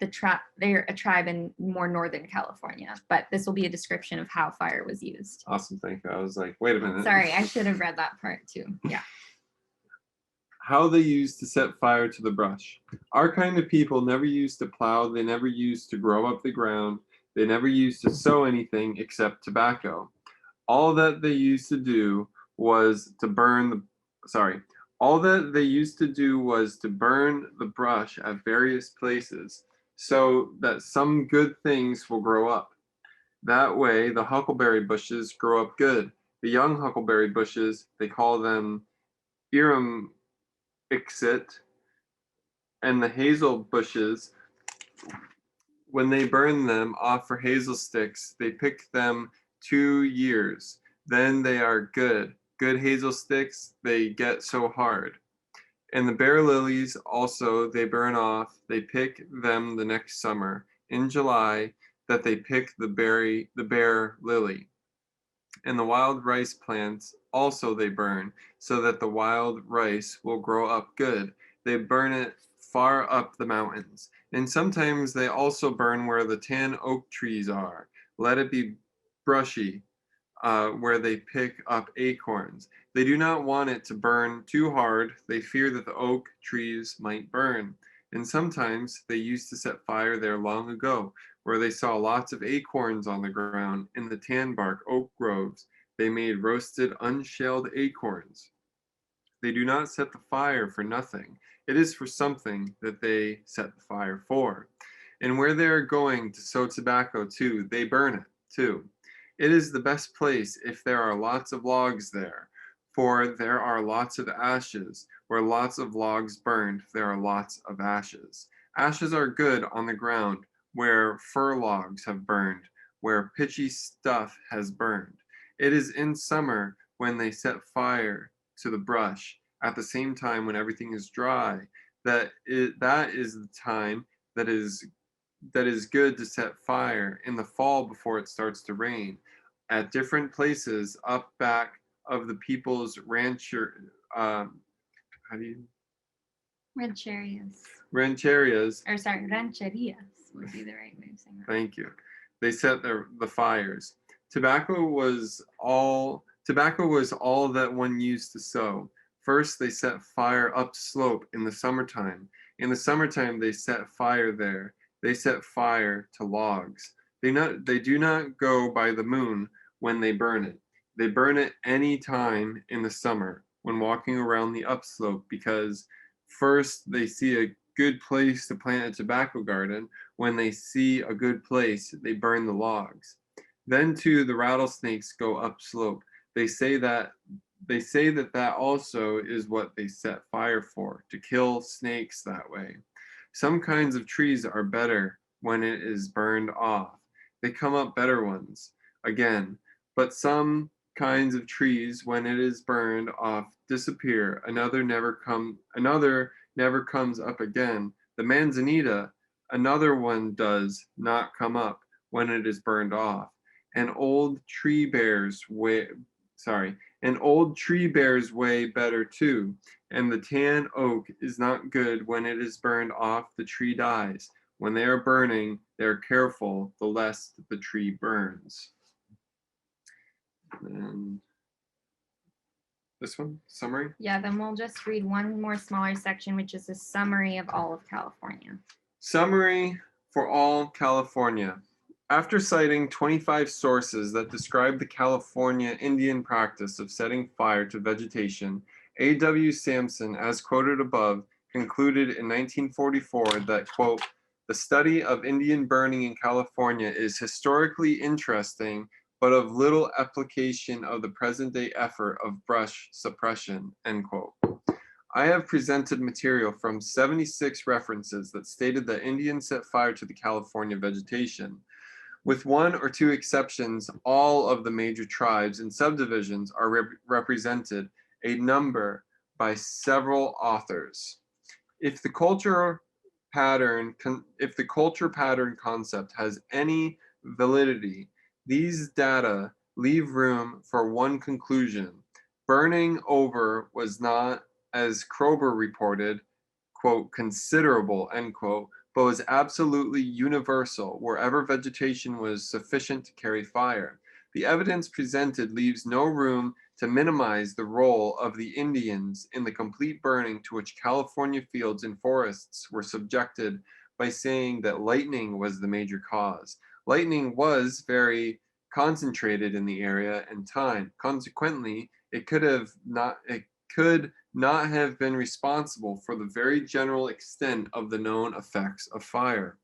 they're a tribe in more northern California, but this will be a description of how fire was used. Awesome, thank you. I was like, wait a minute. Sorry, I should have read that part too. Yeah. How they used to set fire to the brush. Our kind of people never used to plow, they never used to grow up the ground, they never used to sow anything except tobacco. All that they used to do was to burn the brush at various places so that some good things will grow up. That way, the huckleberry bushes grow up good. The young huckleberry bushes, they call them Ixit, and the hazel bushes, when they burn them off for hazel sticks, they pick them 2 years. Then they are good. Good hazel sticks, they get so hard. And the bear lilies also they burn off, they pick them the next summer. In July, that they pick the bear lily. And the wild rice plants also they burn, so that the wild rice will grow up good. They burn it far up the mountains. And sometimes they also burn where the tan oak trees are. Let it be brushy, where they pick up acorns. They do not want it to burn too hard. They fear that the oak trees might burn. And sometimes they used to set fire there long ago, where they saw lots of acorns on the ground in the tan bark oak groves. They made roasted, unshelled acorns. They do not set the fire for nothing. It is for something that they set the fire for. And where they are going to sow tobacco too, they burn it too. It is the best place if there are lots of logs there, for there are lots of ashes. Where lots of logs burned, there are lots of ashes. Ashes are good on the ground where fir logs have burned, where pitchy stuff has burned. It is in summer when they set fire to the brush at the same time when everything is dry. That is the time that is good to set fire in the fall before it starts to rain. At different places up back of the people's how do you Rancherias. rancherias. Or sorry, rancherias would be the right way of saying that. Thank you. They set the fires. Tobacco was all that one used to sow. First they set fire upslope in the summertime. In the summertime they set fire there. They set fire to logs. They do not go by the moon when they burn it. They burn it any time in the summer when walking around the upslope because first they see a good place to plant a tobacco garden. When they see a good place, they burn the logs. Then too the rattlesnakes go upslope. They say that that also is what they set fire for, to kill snakes that way. Some kinds of trees are better when it is burned off. They come up better ones again, but some kinds of trees when it is burned off disappear. Another never comes up again. The manzanita, another one does not come up when it is burned off. An old tree bears way better too, and the tan oak is not good when it is burned off, the tree dies. When they are burning, they are careful, the less the tree burns. And this one, summary? Yeah, then we'll just read one more smaller section, which is a summary of all of California. Summary for all California. After citing 25 sources that describe the California Indian practice of setting fire to vegetation, A.W. Sampson, as quoted above, concluded in 1944 that, quote, the study of Indian burning in California is historically interesting, but of little application of the present-day effort of brush suppression, end quote. I have presented material from 76 references that stated that Indians set fire to the California vegetation. With one or two exceptions, all of the major tribes and subdivisions are represented, a number by several authors. If the culture pattern concept has any validity, these data leave room for one conclusion. Burning over was not, as Kroeber reported, quote, considerable, end quote, but was absolutely universal wherever vegetation was sufficient to carry fire. The evidence presented leaves no room to minimize the role of the Indians in the complete burning to which California fields and forests were subjected by saying that lightning was the major cause. Lightning was very concentrated in the area and time. Consequently, it could not have been responsible for the very general extent of the known effects of fire.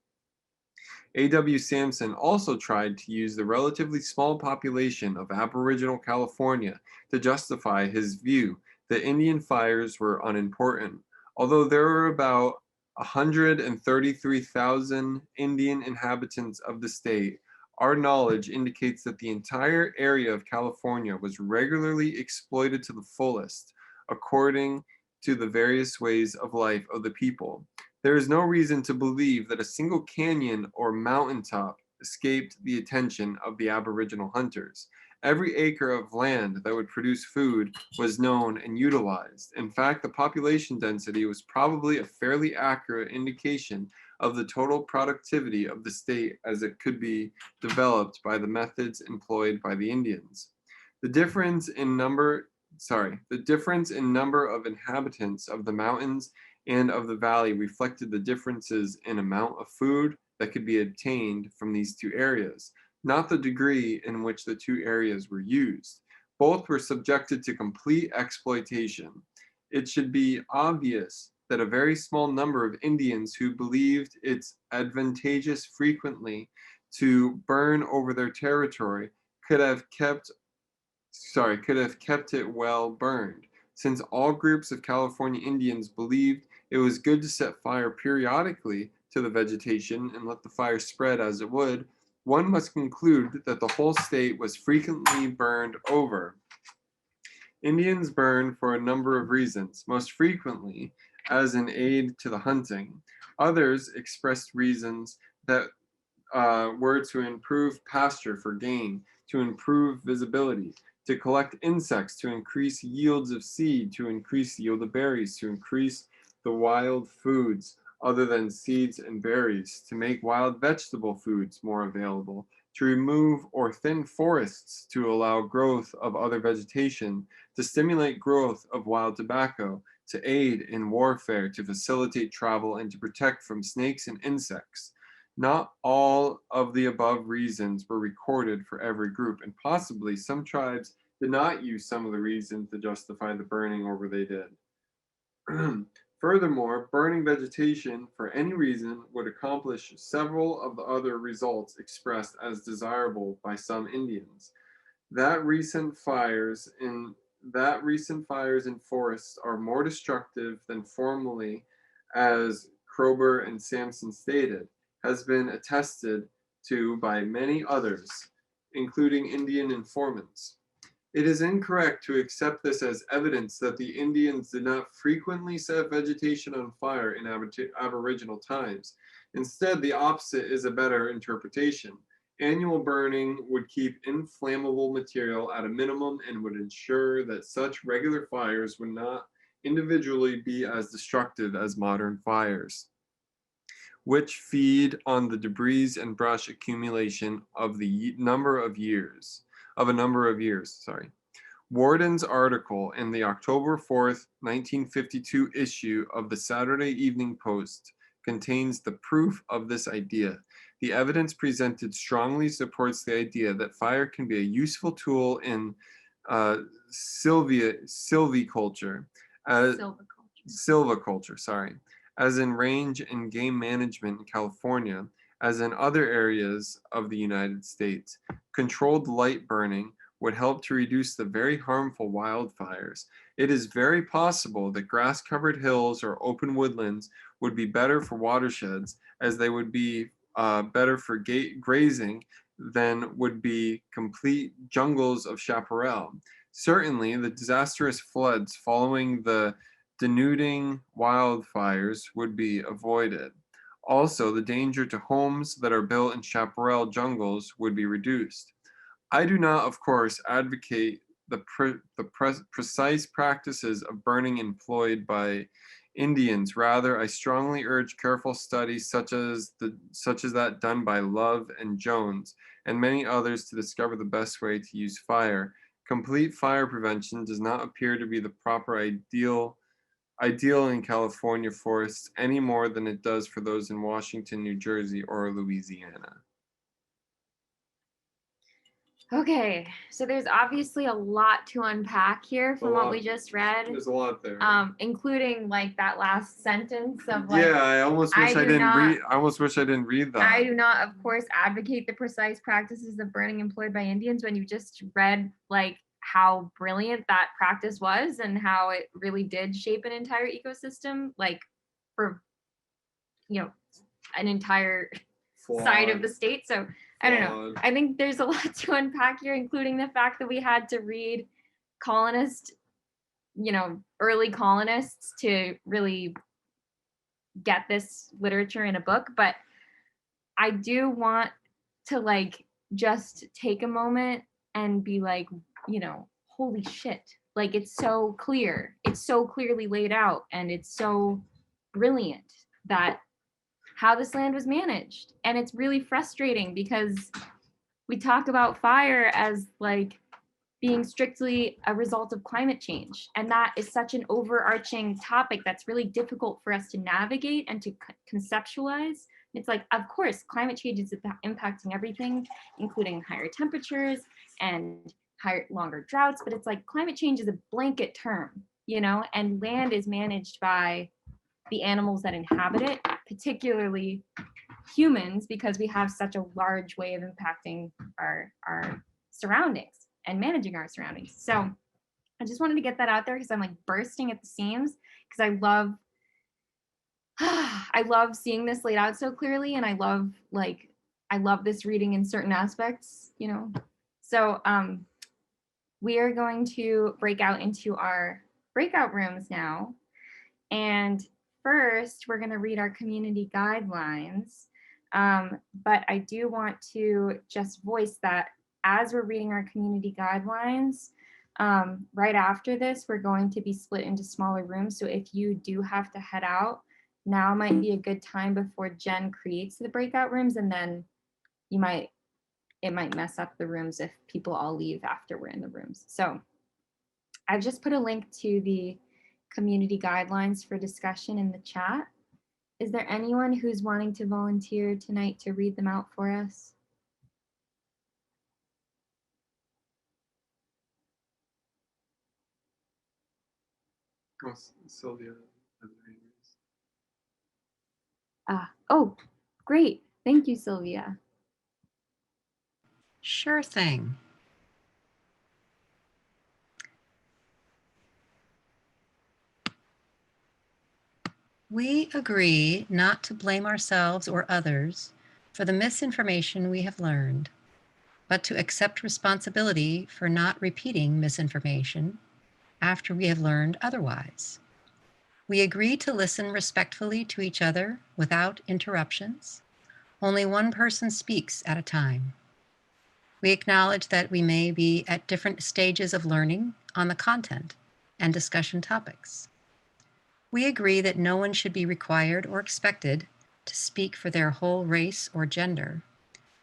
A.W. Sampson also tried to use the relatively small population of Aboriginal California to justify his view that Indian fires were unimportant. Although there were about 133,000 Indian inhabitants of the state, our knowledge indicates that the entire area of California was regularly exploited to the fullest, according to the various ways of life of the people. There is no reason to believe that a single canyon or mountaintop escaped the attention of the Aboriginal hunters. Every acre of land that would produce food was known and utilized. In fact, the population density was probably a fairly accurate indication of the total productivity of the state as it could be developed by the methods employed by the Indians. The difference in number of inhabitants of the mountains and of the valley reflected the differences in amount of food that could be obtained from these two areas, not the degree in which the two areas were used. Both were subjected to complete exploitation. It should be obvious that a very small number of Indians who believed it's advantageous frequently to burn over their territory could have kept it well burned. Since all groups of California Indians believed it was good to set fire periodically to the vegetation and let the fire spread as it would, one must conclude that the whole state was frequently burned over. Indians burn for a number of reasons, most frequently as an aid to the hunting. Others expressed reasons that were to improve pasture for game, to improve visibility, to collect insects, to increase yields of seed, to increase yield of berries, to increase the wild foods other than seeds and berries, to make wild vegetable foods more available, to remove or thin forests to allow growth of other vegetation, to stimulate growth of wild tobacco, to aid in warfare, to facilitate travel, and to protect from snakes and insects. Not all of the above reasons were recorded for every group, and possibly some tribes did not use some of the reasons to justify the burning over they did. Furthermore, burning vegetation for any reason would accomplish several of the other results expressed as desirable by some Indians. That recent fires in forests are more destructive than formerly, as Kroeber and Sampson stated, has been attested to by many others, including Indian informants. It is incorrect to accept this as evidence that the Indians did not frequently set vegetation on fire in Aboriginal times. Instead, the opposite is a better interpretation. Annual burning would keep inflammable material at a minimum and would ensure that such regular fires would not individually be as destructive as modern fires, which feed on the debris and brush accumulation of a number of years. Warden's article in the October 4th, 1952 issue of the Saturday Evening Post contains the proof of this idea. The evidence presented strongly supports the idea that fire can be a useful tool in silviculture, as in range and game management in California, as in other areas of the United States. Controlled light burning would help to reduce the very harmful wildfires. It is very possible that grass-covered hills or open woodlands would be better for watersheds, as they would be better for grazing than would be complete jungles of chaparral. Certainly, the disastrous floods following the denuding wildfires would be avoided. Also, the danger to homes that are built in chaparral jungles would be reduced. I do not, of course, advocate the precise practices of burning employed by Indians. Rather, I strongly urge careful study such as that done by Love and Jones and many others to discover the best way to use fire. Complete fire prevention does not appear to be the proper ideal in California forests any more than it does for those in Washington, New Jersey, or Louisiana. Okay, so there's obviously a lot to unpack here from what we just read. There's a lot there. Including like that last sentence of like, yeah, I almost wish I didn't read that. I do not, of course, advocate the precise practices of burning employed by Indians, when you just read like how brilliant that practice was and how it really did shape an entire ecosystem, like for, you know, an entire side of the state. So I don't know. I think there's a lot to unpack here, including the fact that we had to read early colonists to really get this literature in a book. But I do want to like just take a moment and be like, holy shit. Like, it's so clear. It's so clearly laid out, and it's so brilliant that how this land was managed. And it's really frustrating because we talk about fire as like being strictly a result of climate change. And that is such an overarching topic that's really difficult for us to navigate and to conceptualize. It's like, of course, climate change is impacting everything, including higher temperatures and longer droughts, but it's like climate change is a blanket term, you know, and land is managed by the animals that inhabit it, particularly humans, because we have such a large way of impacting our surroundings and managing our surroundings. So I just wanted to get that out there because I'm like bursting at the seams, because I love I love seeing this laid out so clearly, and I love this reading in certain aspects, you know. So we are going to break out into our breakout rooms now. And first, we're going to read our community guidelines. But I do want to just voice that as we're reading our community guidelines, right after this, we're going to be split into smaller rooms. So if you do have to head out, now might be a good time before Jen creates the breakout rooms, and then it might mess up the rooms if people all leave after we're in the rooms. So I've just put a link to the community guidelines for discussion in the chat. Is there anyone who's wanting to volunteer tonight to read them out for us? Oh, Sylvia. Oh, great. Thank you, Sylvia. Sure thing. We agree not to blame ourselves or others for the misinformation we have learned, but to accept responsibility for not repeating misinformation after we have learned otherwise. We agree to listen respectfully to each other without interruptions. Only one person speaks at a time. We acknowledge that we may be at different stages of learning on the content and discussion topics. We agree that no one should be required or expected to speak for their whole race or gender.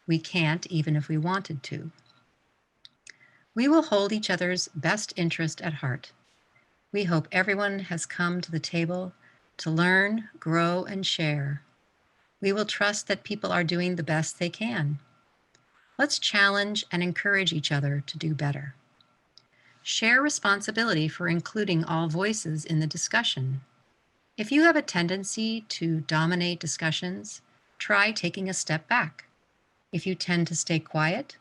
We can't, even if we wanted to. We will hold each other's best interest at heart. We hope everyone has come to the table to learn, grow, and share. We will trust that people are doing the best they can. Let's challenge and encourage each other to do better. Share responsibility for including all voices in the discussion. If you have a tendency to dominate discussions, try taking a step back. If you tend to stay quiet,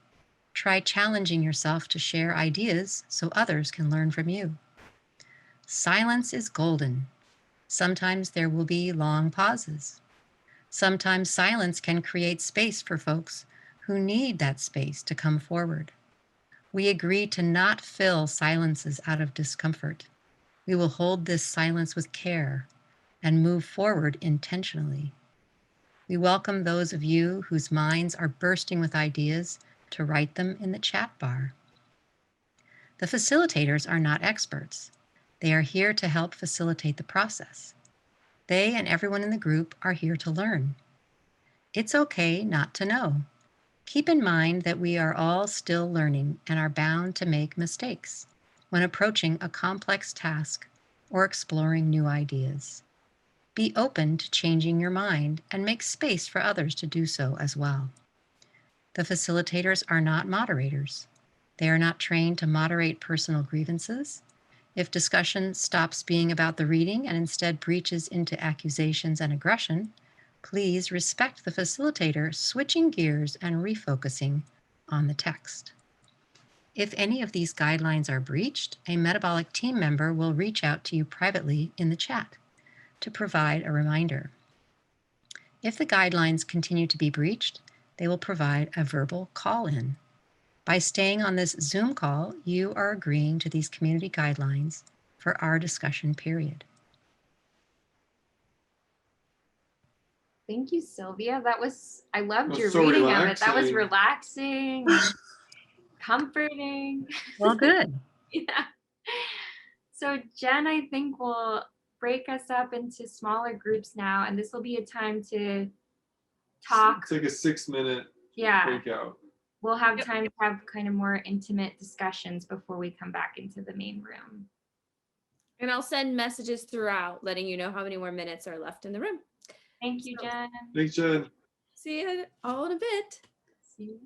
try challenging yourself to share ideas so others can learn from you. Silence is golden. Sometimes there will be long pauses. Sometimes silence can create space for folks who need that space to come forward. We agree to not fill silences out of discomfort. We will hold this silence with care and move forward intentionally. We welcome those of you whose minds are bursting with ideas to write them in the chat bar. The facilitators are not experts. They are here to help facilitate the process. They and everyone in the group are here to learn. It's okay not to know. Keep in mind that we are all still learning and are bound to make mistakes when approaching a complex task or exploring new ideas. Be open to changing your mind and make space for others to do so as well. The facilitators are not moderators. They are not trained to moderate personal grievances. If discussion stops being about the reading and instead breaches into accusations and aggression, please respect the facilitator switching gears and refocusing on the text. If any of these guidelines are breached, a metabolic team member will reach out to you privately in the chat to provide a reminder. If the guidelines continue to be breached, they will provide a verbal call-in. By staying on this Zoom call, you are agreeing to these community guidelines for our discussion period. Thank you, Sylvia. I loved your so reading of it. That was relaxing. relaxing and comforting. Well, good. Yeah. So Jen, I think will break us up into smaller groups now, and this will be a time to talk. Take a 6-minute Yeah. breakout. we'll have time to have kind of more intimate discussions before we come back into the main room. And I'll send messages throughout letting you know how many more minutes are left in the room. Thank you, Jen. Thanks, Jen. See you all in a bit. See you.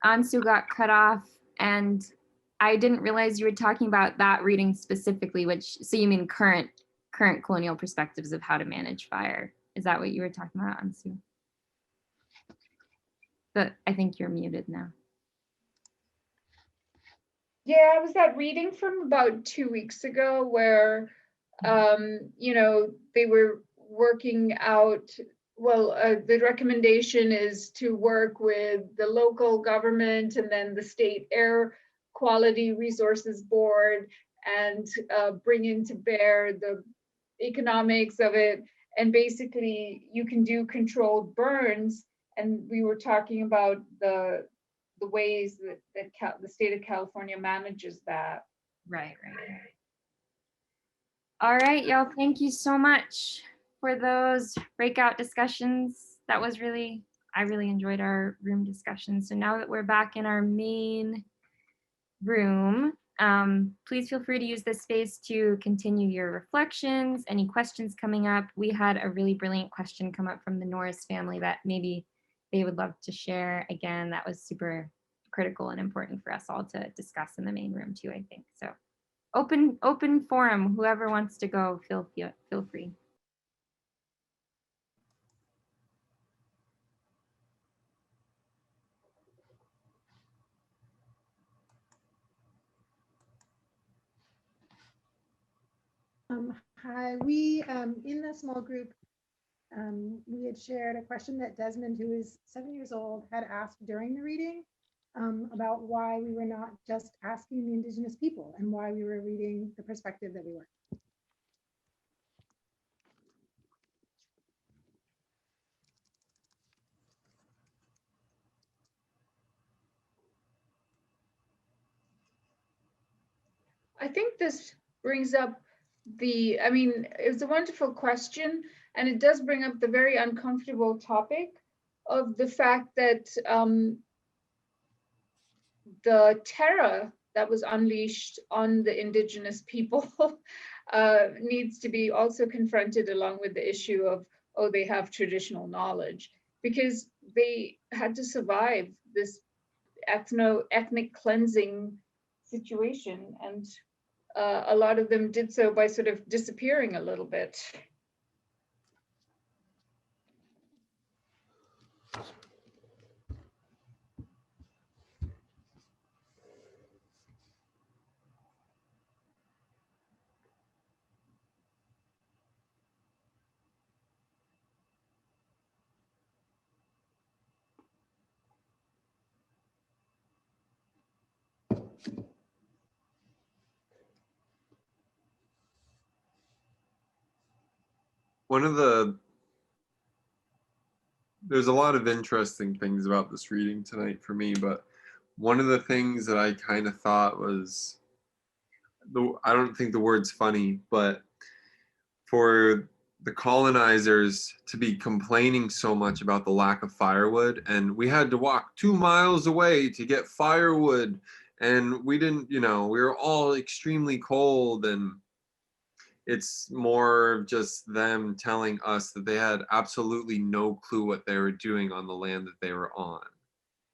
Ansu got cut off, and I didn't realize you were talking about that reading specifically, which, so you mean current colonial perspectives of how to manage fire. Is that what you were talking about, Ansu? But I think you're muted now. Yeah, it was that reading from about 2 weeks ago where, you know, they were working out, well, the recommendation is to work with the local government and then the state air quality resources board and bring into bear the economics of it. And basically you can do controlled burns. And we were talking about the ways that the state of California manages that. Right. All right, y'all, thank you so much for those breakout discussions. That was I really enjoyed our room discussion. So now that we're back in our main room, please feel free to use this space to continue your reflections, any questions coming up. We had a really brilliant question come up from the Norris family that maybe they would love to share. Again, that was super critical and important for us all to discuss in the main room too, I think. So open forum, whoever wants to go, feel free. Hi, we in the small group, we had shared a question that Desmond, who is 7 years old, had asked during the reading about why we were not just asking the Indigenous people and why we were reading the perspective that we were. I think this brings up I mean, it's a wonderful question, and it does bring up the very uncomfortable topic of the fact that the terror that was unleashed on the Indigenous people needs to be also confronted along with the issue of, oh, they have traditional knowledge, because they had to survive this ethnic cleansing situation, and a lot of them did so by sort of disappearing a little bit. There's a lot of interesting things about this reading tonight for me, but one of the things that I kind of thought was, I don't think the word's funny, but for the colonizers to be complaining so much about the lack of firewood, and we had to walk 2 miles away to get firewood, and we didn't, we were all extremely cold, and it's more just them telling us that they had absolutely no clue what they were doing on the land that they were on.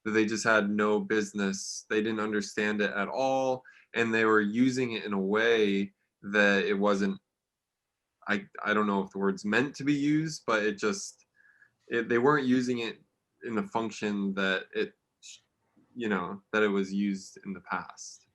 That they just had no business, they didn't understand it at all, and they were using it in a way that it wasn't, I don't know if the word's meant to be used, but they weren't using it in the function that that it was used in the past.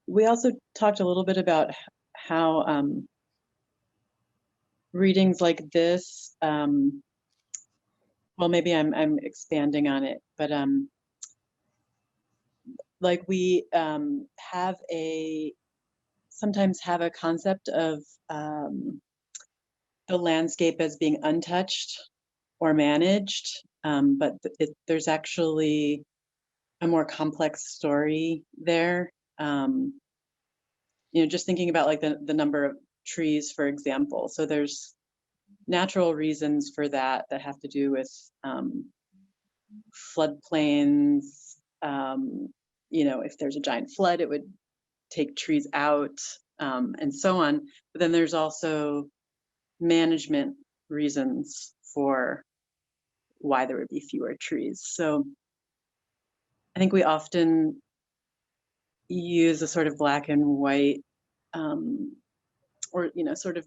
We also talked a little bit about how readings like this, well, maybe I'm expanding on it, but like we sometimes have a concept of the landscape as being untouched or managed, but there's actually a more complex story there. Just thinking about like the number of trees, for example. So there's natural reasons for that have to do with floodplains. If there's a giant flood, it would take trees out, and so on. But then there's also management reasons for why there would be fewer trees. So I think we often use a sort of black and white, or sort of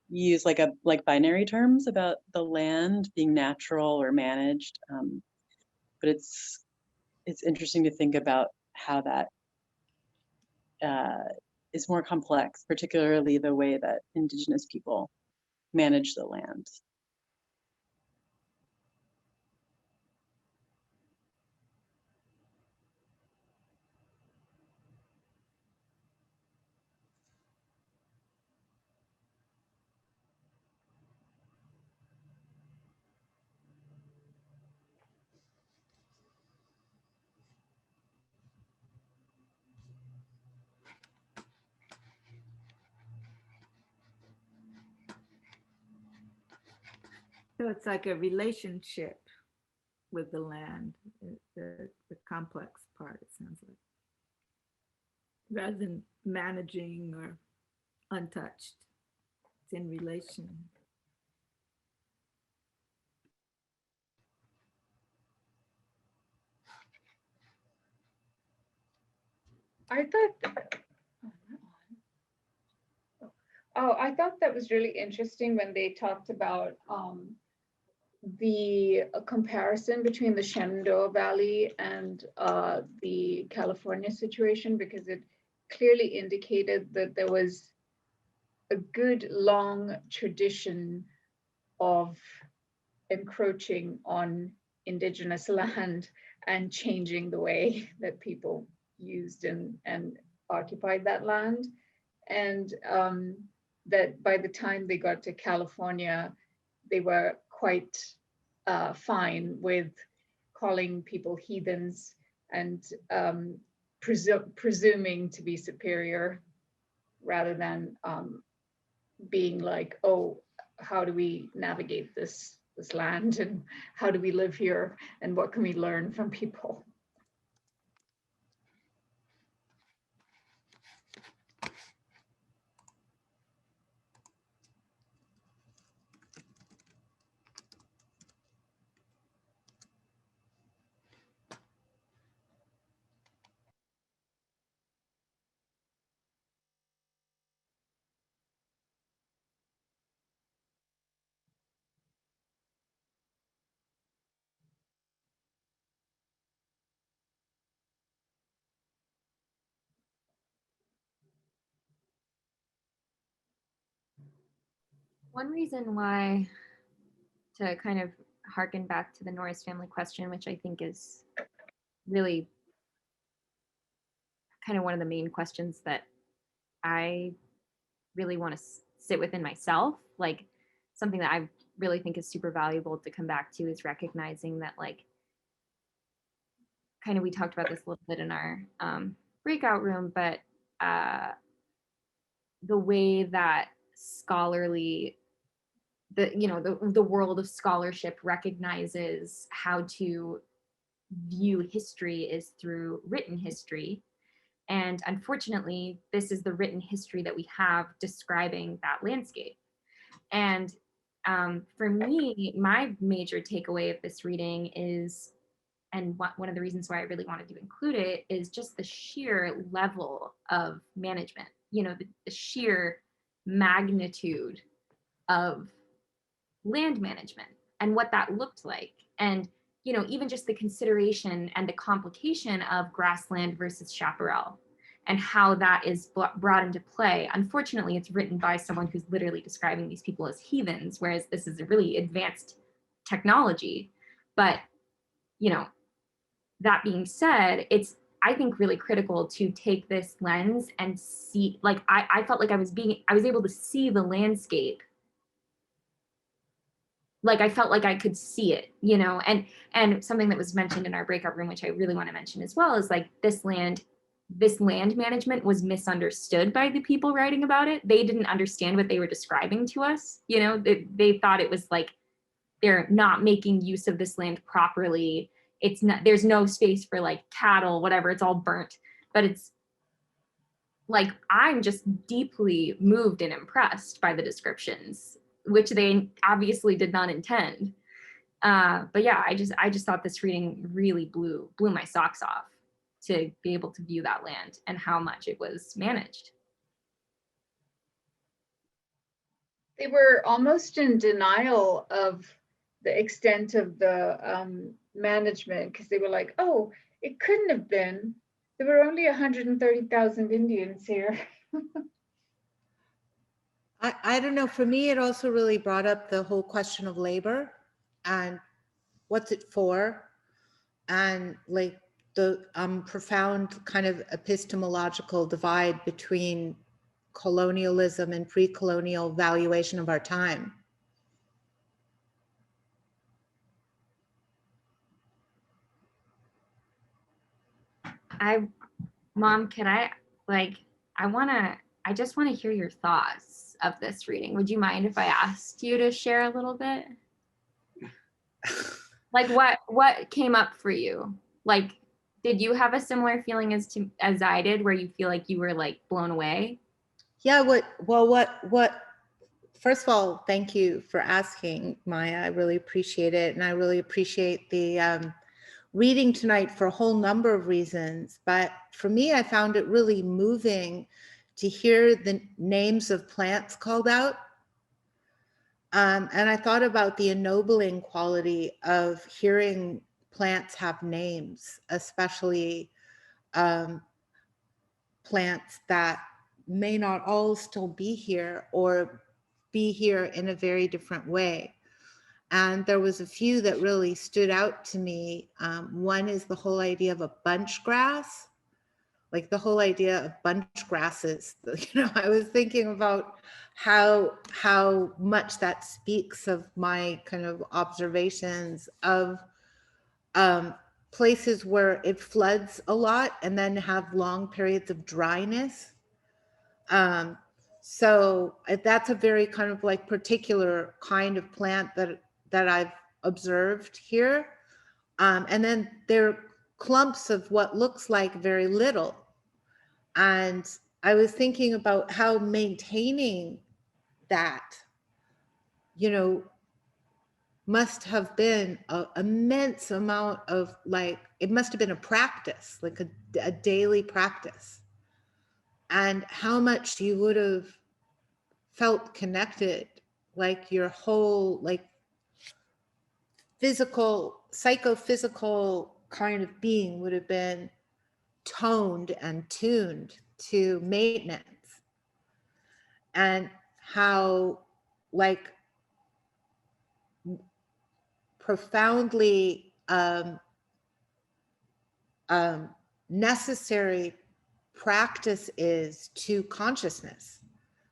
use like binary terms about the land being natural or managed. But it's interesting to think about how that is more complex, particularly the way that Indigenous people manage the land. So it's like a relationship with the land, the complex part, it sounds like, rather than managing or untouched. It's in relation. I thought that was really interesting when they talked about the comparison between the Shenandoah Valley and the California situation, because it clearly indicated that there was a good long tradition of encroaching on indigenous land and changing the way that people used and occupied that land. And that by the time they got to California, they were quite fine with calling people heathens and presuming to be superior, rather than being like, oh, how do we navigate this land, and how do we live here, and what can we learn from people? One reason why, to kind of harken back to the Norris family question, which I think is really kind of one of the main questions that I really want to sit within myself, like something that I really think is super valuable to come back to, is recognizing that, like, kind of, we talked about this a little bit in our breakout room, but the way that scholarly, the world of scholarship recognizes how to view history is through written history. And unfortunately, this is the written history that we have describing that landscape. And for me, my major takeaway of this reading is, and one of the reasons why I really wanted to include it, is just the sheer level of management, the sheer magnitude of land management and what that looked like. And, even just the consideration and the complication of grassland versus chaparral and how that is brought into play. Unfortunately, it's written by someone who's literally describing these people as heathens, whereas this is a really advanced technology. But, that being said, it's I think, really critical to take this lens and see, like, I felt like I was able to see the landscape. Like I felt like I could see it, you know, and something that was mentioned in our breakout room, which I really want to mention as well, is like this land management was misunderstood by the people writing about it. They didn't understand what they were describing to us. You know, they thought it was like, they're not making use of this land properly. It's not, there's no space for like cattle, whatever, it's all burnt. But it's like, I'm just deeply moved and impressed by the descriptions, which they obviously did not intend. But yeah, I just thought this reading really blew my socks off to be able to view that land and how much it was managed. They were almost in denial of the extent of the management, because they were like, oh, it couldn't have been. There were only 130,000 Indians here. I don't know, for me, it also really brought up the whole question of labor and what's it for, and like the profound kind of epistemological divide between colonialism and pre-colonial valuation of our time. Mom, can I just want to hear your thoughts of this reading. Would you mind if I asked you to share a little bit? Like what came up for you? Like, did you have a similar feeling as I did, where you feel like you were like blown away? Yeah, first of all, thank you for asking, Maya. I really appreciate it. And I really appreciate the reading tonight for a whole number of reasons. But for me, I found it really moving to hear the names of plants called out. And I thought about the ennobling quality of hearing plants have names, especially plants that may not all still be here or be here in a very different way. And there was a few that really stood out to me. One is the whole idea of a bunch grass, like the whole idea of bunch grasses. You know, I was thinking about how much that speaks of my kind of observations of places where it floods a lot and then have long periods of dryness. So that's a very kind of like particular kind of plant that I've observed here. And then there are clumps of what looks like very little. And I was thinking about how maintaining that, you know, must have been an immense amount of like, it must have been a practice, like a daily practice. And how much you would have felt connected, like your whole like psychophysical kind of being would have been toned and tuned to maintenance. And how like profoundly necessary practice is to consciousness.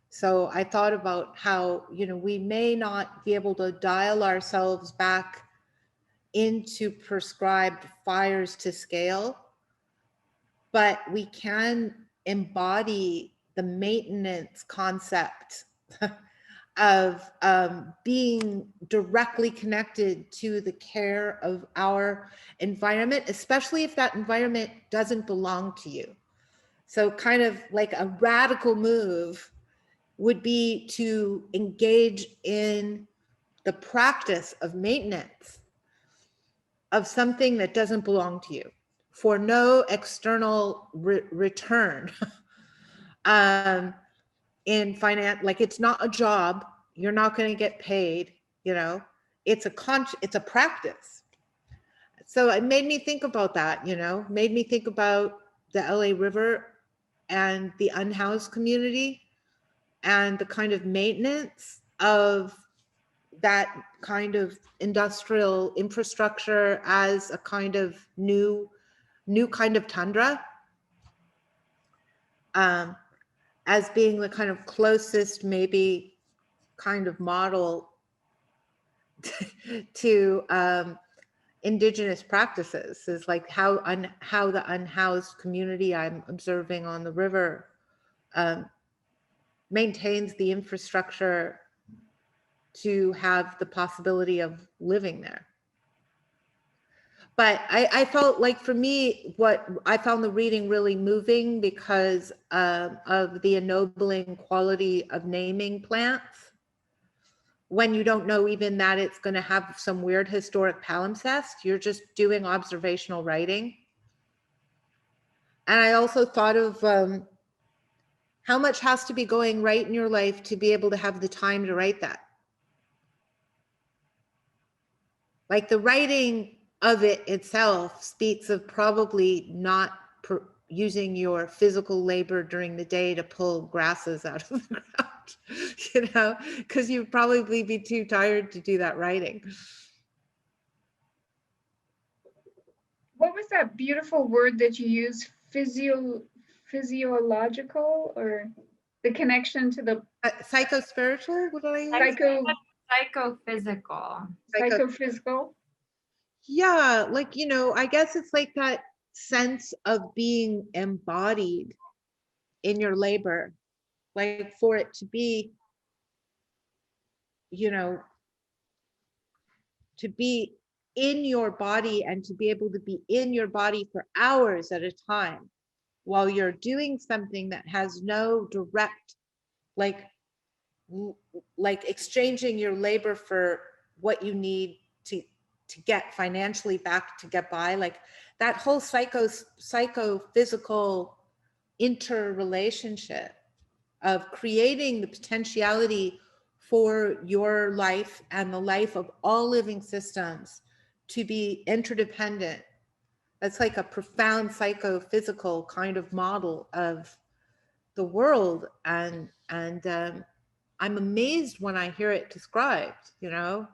So I thought about how, you know, we may not be able to dial ourselves back into prescribed fires to scale, but we can embody the maintenance concept of being directly connected to the care of our environment, especially if that environment doesn't belong to you. So kind of like a radical move would be to engage in the practice of maintenance of something that doesn't belong to you for no external return. In finance, like it's not a job, you're not going to get paid, you know, it's a practice. So it made me think about that, you know, made me think about the LA River and the unhoused community and the kind of maintenance of that kind of industrial infrastructure as a kind of new new kind of tundra as being the kind of closest maybe kind of model to indigenous practices, is like how the unhoused community I'm observing on the river maintains the infrastructure to have the possibility of living there. But I felt like, for me, what I found the reading really moving because of the ennobling quality of naming plants, when you don't know even that it's going to have some weird historic palimpsest. You're just doing observational writing. And I also thought of how much has to be going right in your life to be able to have the time to write that. Like, the writing of it itself speaks of probably not using your physical labor during the day to pull grasses out of the ground, you know, because you'd probably be too tired to do that writing. What was that beautiful word that you used? Physiological, or the connection to the psycho-spiritual? What did I use? Psychophysical. Psychophysical. Yeah, like, you know, I guess it's like that sense of being embodied in your labor, like for it to be, you know, to be in your body and to be able to be in your body for hours at a time while you're doing something that has no direct, like exchanging your labor for what you need to get financially back to get by, like that whole psychophysical interrelationship of creating the potentiality for your life and the life of all living systems to be interdependent. That's like a profound psychophysical kind of model of the world, and I'm amazed when I hear it described, you know.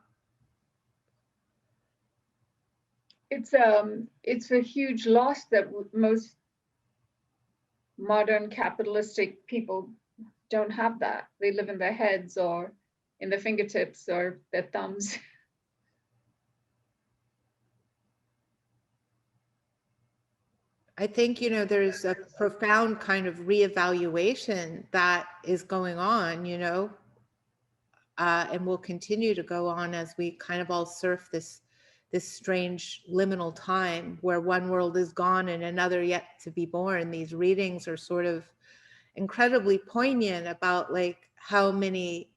It's a huge loss that most modern capitalistic people don't have. That they live in their heads or in their fingertips or their thumbs. I think, you know, there's a profound kind of reevaluation that is going on, you know, and will continue to go on as we kind of all surf this strange liminal time where one world is gone and another yet to be born. These readings are sort of incredibly poignant about like how many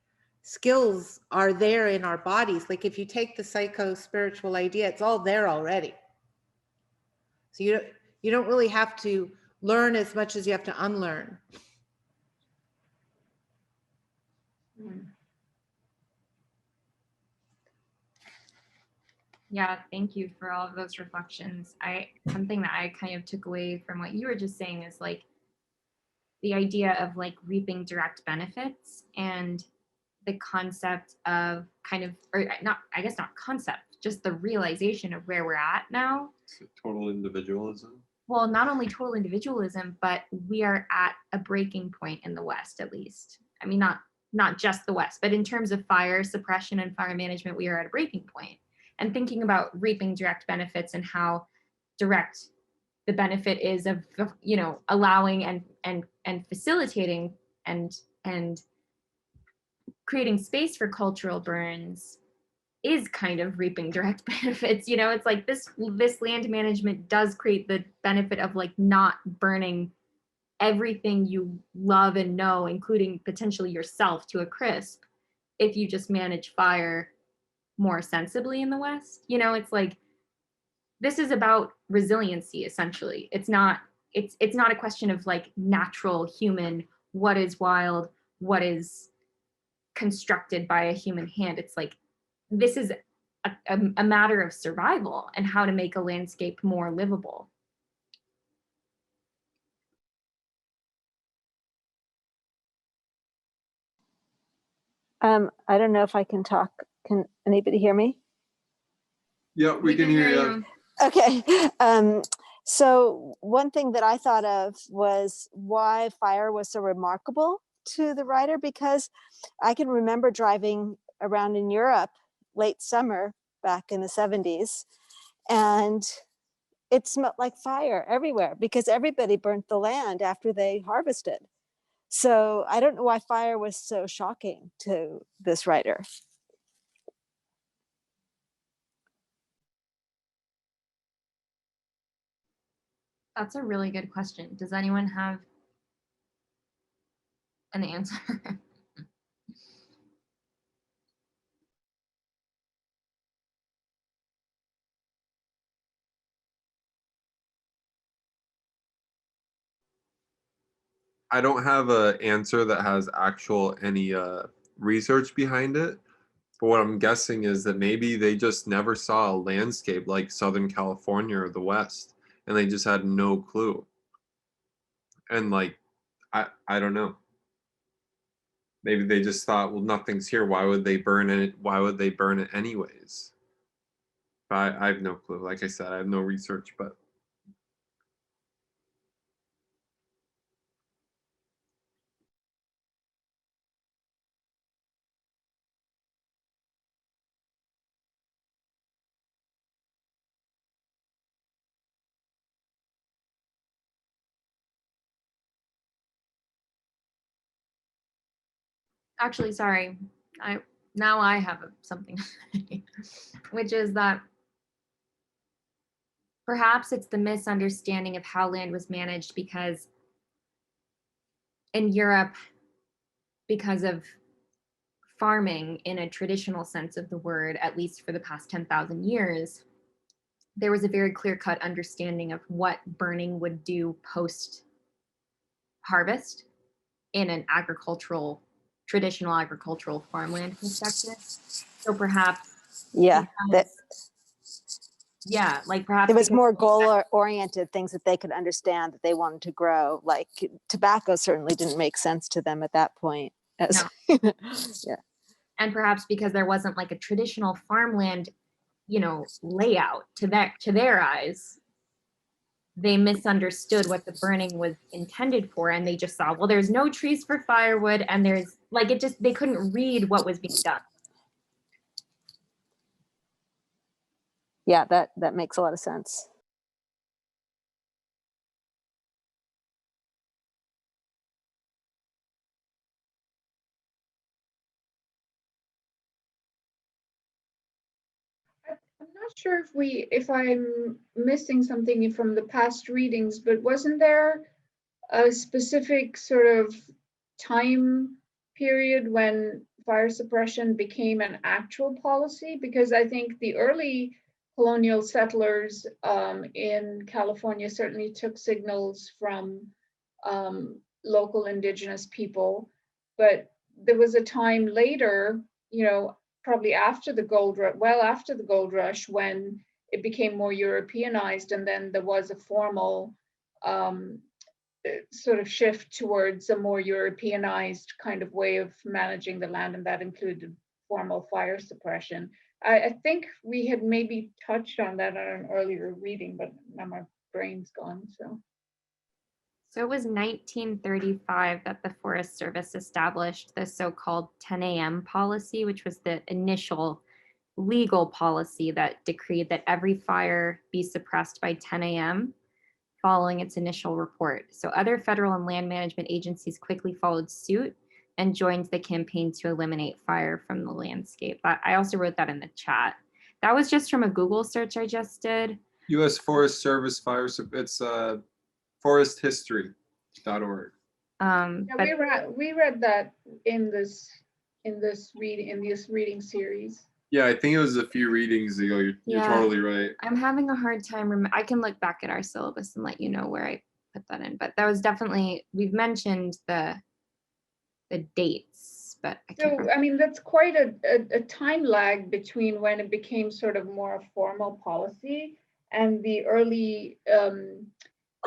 skills are there in our bodies. Like, if you take the psycho-spiritual idea, it's all there already. So you don't really have to learn as much as you have to unlearn. Yeah, thank you for all of those reflections. Something that I kind of took away from what you were just saying is like the idea of like reaping direct benefits, and the concept of kind of, or not, I guess not concept, just the realization of where we're at now. Total individualism. Well, not only total individualism, but we are at a breaking point in the West, at least. I mean, not just the West, but in terms of fire suppression and fire management, we are at a breaking point. And thinking about reaping direct benefits and how direct the benefit is of, you know, allowing and facilitating and creating space for cultural burns is kind of reaping direct benefits. You know, it's like this land management does create the benefit of like not burning everything you love and know, including potentially yourself, to a crisp if you just manage fire more sensibly in the West. You know, it's like, this is about resiliency, essentially. It's not a question of like natural human, what is wild, what is constructed by a human hand. It's like, this is a matter of survival and how to make a landscape more livable. I don't know if I can talk. Can anybody hear me? Yeah, we can hear you. Okay. So one thing that I thought of was why fire was so remarkable to the writer, because I can remember driving around in Europe late summer back in the 70s, and it smelled like fire everywhere because everybody burnt the land after they harvested. So I don't know why fire was so shocking to this writer. That's a really good question. Does anyone have an answer? I don't have an answer that has actual any research behind it. But what I'm guessing is that maybe they just never saw a landscape like Southern California or the West, and they just had no clue. And like, I don't know. Maybe they just thought, well, nothing's here. Why would they burn it? Why would they burn it anyways? I have no clue. Like I said, I have no research, but Actually, sorry. Now I have something to say, which is that perhaps it's the misunderstanding of how land was managed, because in Europe, because of farming in a traditional sense of the word, at least for the past 10,000 years, there was a very clear-cut understanding of what burning would do post harvest in an traditional agricultural farmland perspective. So perhaps, Yeah, that yeah, like perhaps it was more goal-oriented things that they could understand that they wanted to grow. Like tobacco certainly didn't make sense to them at that point. As, no. Yeah. And perhaps because there wasn't like a traditional farmland, layout to their eyes, they misunderstood what the burning was intended for, and they just saw, well, there's no trees for firewood, and there's like they couldn't read what was being done. Yeah, that makes a lot of sense. I'm not sure if I'm missing something from the past readings, but wasn't there a specific sort of time period when fire suppression became an actual policy? Because I think the early colonial settlers in California certainly took signals from local indigenous people, but there was a time later, probably after the gold rush, well after the gold rush, when it became more Europeanized, and then there was a formal sort of shift towards a more Europeanized kind of way of managing the land, and that included formal fire suppression. I think we had maybe touched on that on an earlier reading, but now my brain's gone. So it was 1935 that the Forest Service established the so-called 10 a.m. policy, which was the initial legal policy that decreed that every fire be suppressed by 10 a.m. following its initial report. So other federal and land management agencies quickly followed suit and joined the campaign to eliminate fire from the landscape. I also wrote that in the chat. That was just from a Google search I just did. U.S. Forest Service fire. It's foresthistory.org. Yeah, we read that in this reading series. Yeah, I think it was a few readings ago. You're totally right. I'm having a hard time. I can look back at our syllabus and let you know where I put that in. But that was definitely, we've mentioned the dates, but I can't remember. I mean, that's quite a time lag between when it became sort of more a formal policy and the early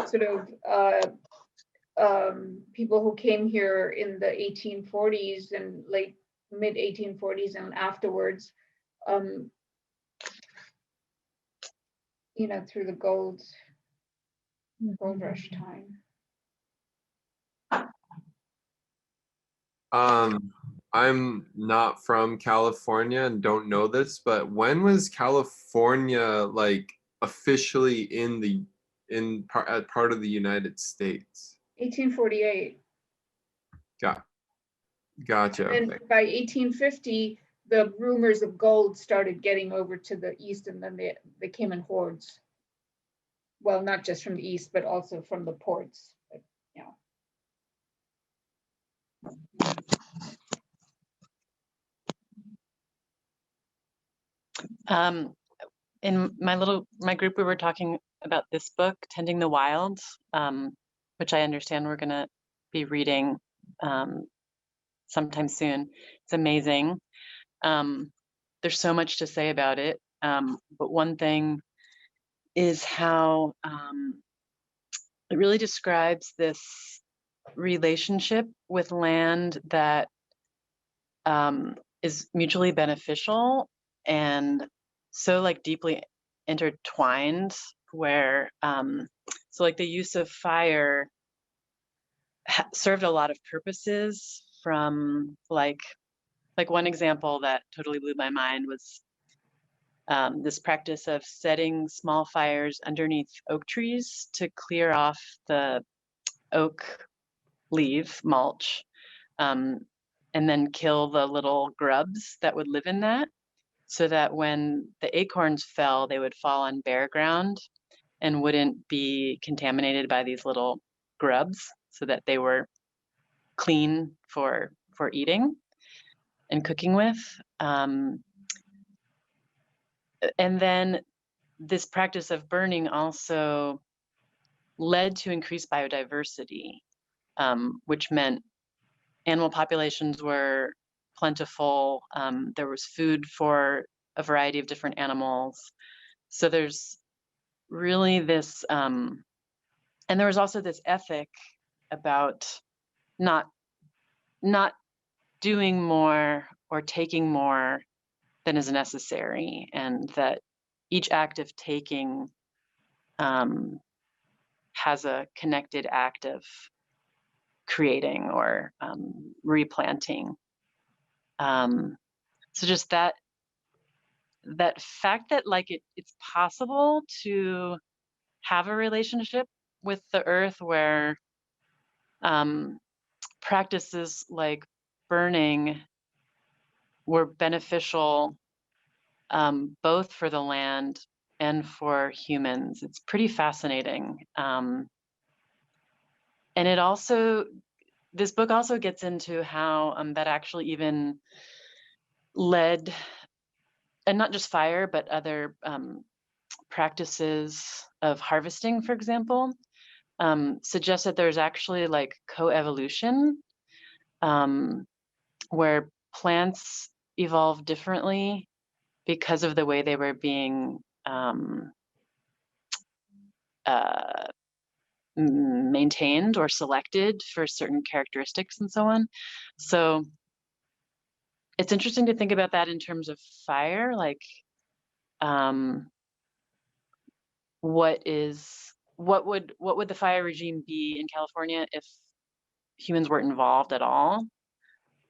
sort of people who came here in the 1840s and late mid 1840s and afterwards, through the gold Gold rush time. I'm not from California and don't know this, but when was California like officially part of the United States? 1848. Gotcha. And then Okay. by 1850, the rumors of gold started getting over to the east, and then they came in hordes. Well, not just from the east, but also from the ports. But, yeah. In my group, we were talking about this book, Tending the Wild, which I understand we're going to be reading sometime soon. It's amazing. There's so much to say about it, but one thing is how it really describes this relationship with land that is mutually beneficial and so like deeply intertwined, where so like the use of fire served a lot of purposes, from like one example that totally blew my mind was this practice of setting small fires underneath oak trees to clear off the oak leaf mulch, and then kill the little grubs that would live in that, so that when the acorns fell, they would fall on bare ground and wouldn't be contaminated by these little grubs, so that they were clean for eating and cooking with. And then this practice of burning also led to increased biodiversity, which meant animal populations were plentiful. There was food for a variety of different animals. So there's really this, and there was also this ethic about not doing more or taking more than is necessary, and that each act of taking has a connected act of creating or replanting. So just that fact that like it's possible to have a relationship with the earth where practices like burning were beneficial, both for the land and for humans. It's pretty fascinating. And this book also gets into how that actually even led, and not just fire, but other practices of harvesting, for example, suggests that there's actually like coevolution, where plants evolve differently because of the way they were being maintained or selected for certain characteristics and so on. So it's interesting to think about that in terms of fire, like what would the fire regime be in California if humans weren't involved at all?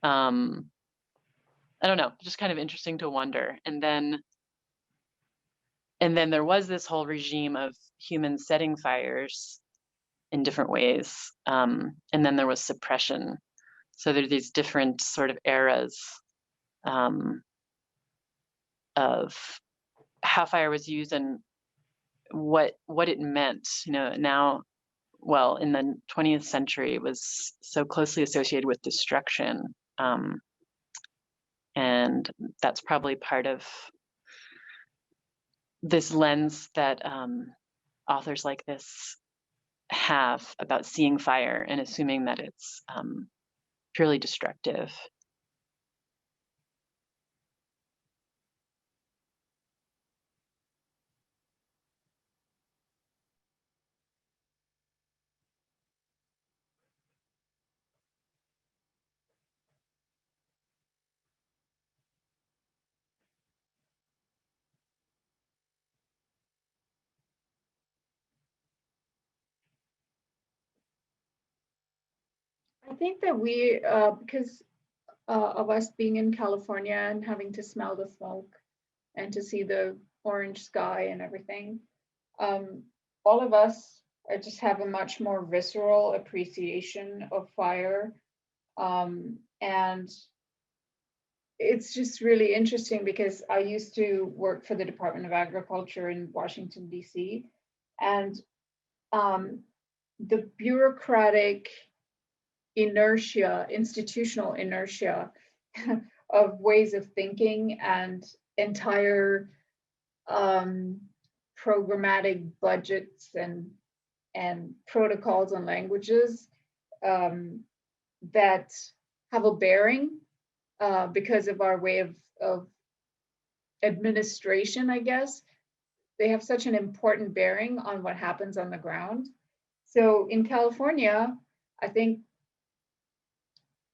I don't know, just kind of interesting to wonder. And then there was this whole regime of humans setting fires in different ways. And then there was suppression. So there are these different sort of eras of how fire was used and what it meant. Now, well, in the 20th century, it was so closely associated with destruction. And that's probably part of this lens that authors like this have about seeing fire and assuming that it's purely destructive. I think that because of us being in California and having to smell the smoke and to see the orange sky and everything, all of us just have a much more visceral appreciation of fire. And it's just really interesting because I used to work for the Department of Agriculture in Washington, D.C. And the bureaucratic inertia, institutional inertia of ways of thinking and entire programmatic budgets and protocols and languages that have a bearing because of our way of administration, I guess. They have such an important bearing on what happens on the ground. So in California, I think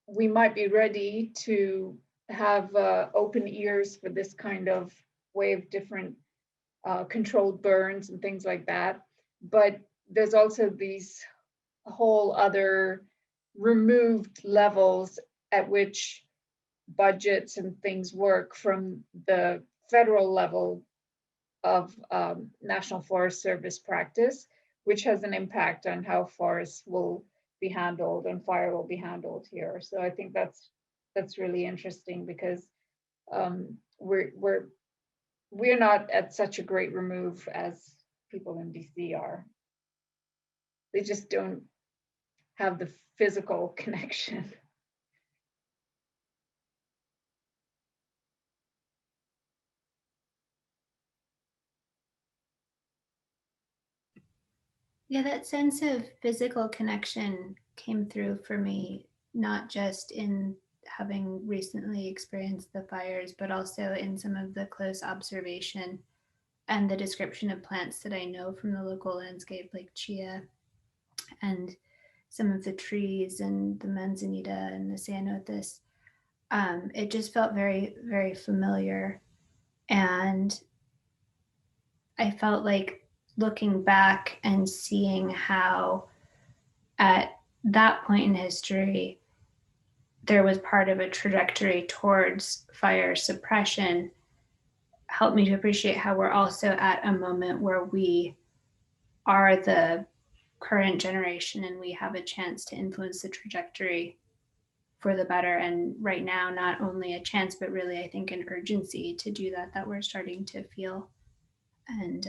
we might be ready to have open ears for this kind of way of different controlled burns and things like that. But there's also these whole other removed levels at which budgets and things work from the federal level of National Forest Service practice, which has an impact on how forests will be handled and fire will be handled here. So I think that's really interesting because we're not at such a great remove as people in DC are. They just don't have the physical connection. Yeah, that sense of physical connection came through for me, not just in having recently experienced the fires, but also in some of the close observation and the description of plants that I know from the local landscape, like chia and some of the trees and the manzanita and the ceanothus. It just felt very, very familiar. And I felt like looking back and seeing how at that point in history, there was part of a trajectory towards fire suppression, helped me to appreciate how we're also at a moment where we are the current generation and we have a chance to influence the trajectory for the better. And right now, not only a chance, but really, I think, an urgency to do that we're starting to feel, and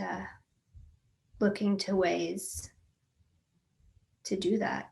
looking to ways to do that.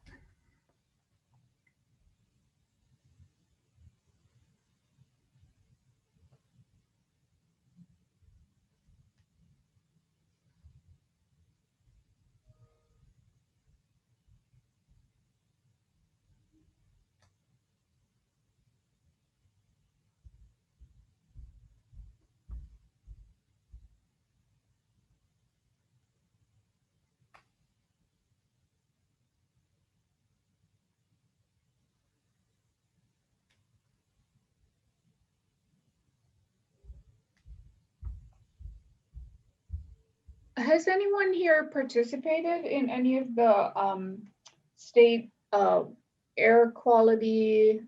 Has anyone here participated in any of the state air quality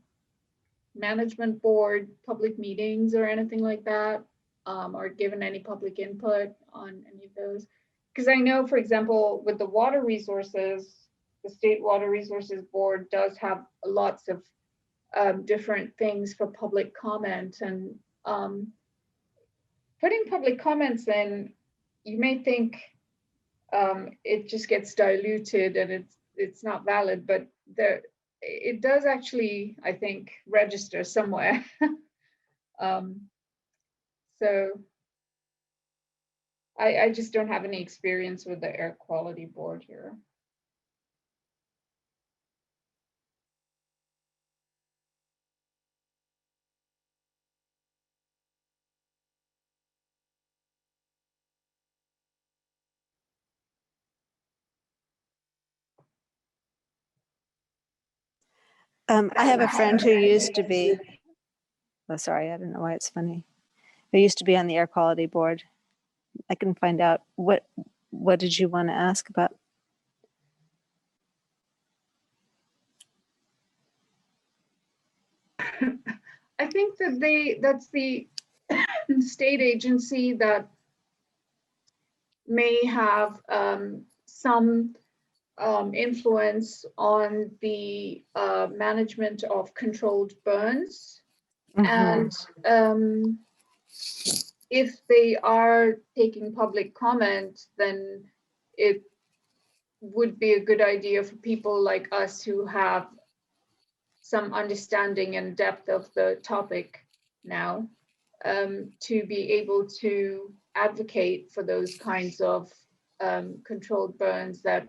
management board public meetings or anything like that, or given any public input on any of those? Because I know, for example, with the water resources, the State Water Resources Board does have lots of different things for public comment, and putting public comments in, you may think it just gets diluted and it's not valid, but it does actually, I think, register somewhere. So I just don't have any experience with the air quality board here. I have a friend who used to be, oh, sorry, I don't know why it's funny, who used to be on the air quality board. I can find out what did you want to ask about? I think that that's the state agency that may have some influence on the management of controlled burns. And if they are taking public comment, then it would be a good idea for people like us who have some understanding and depth of the topic now to be able to advocate for those kinds of controlled burns that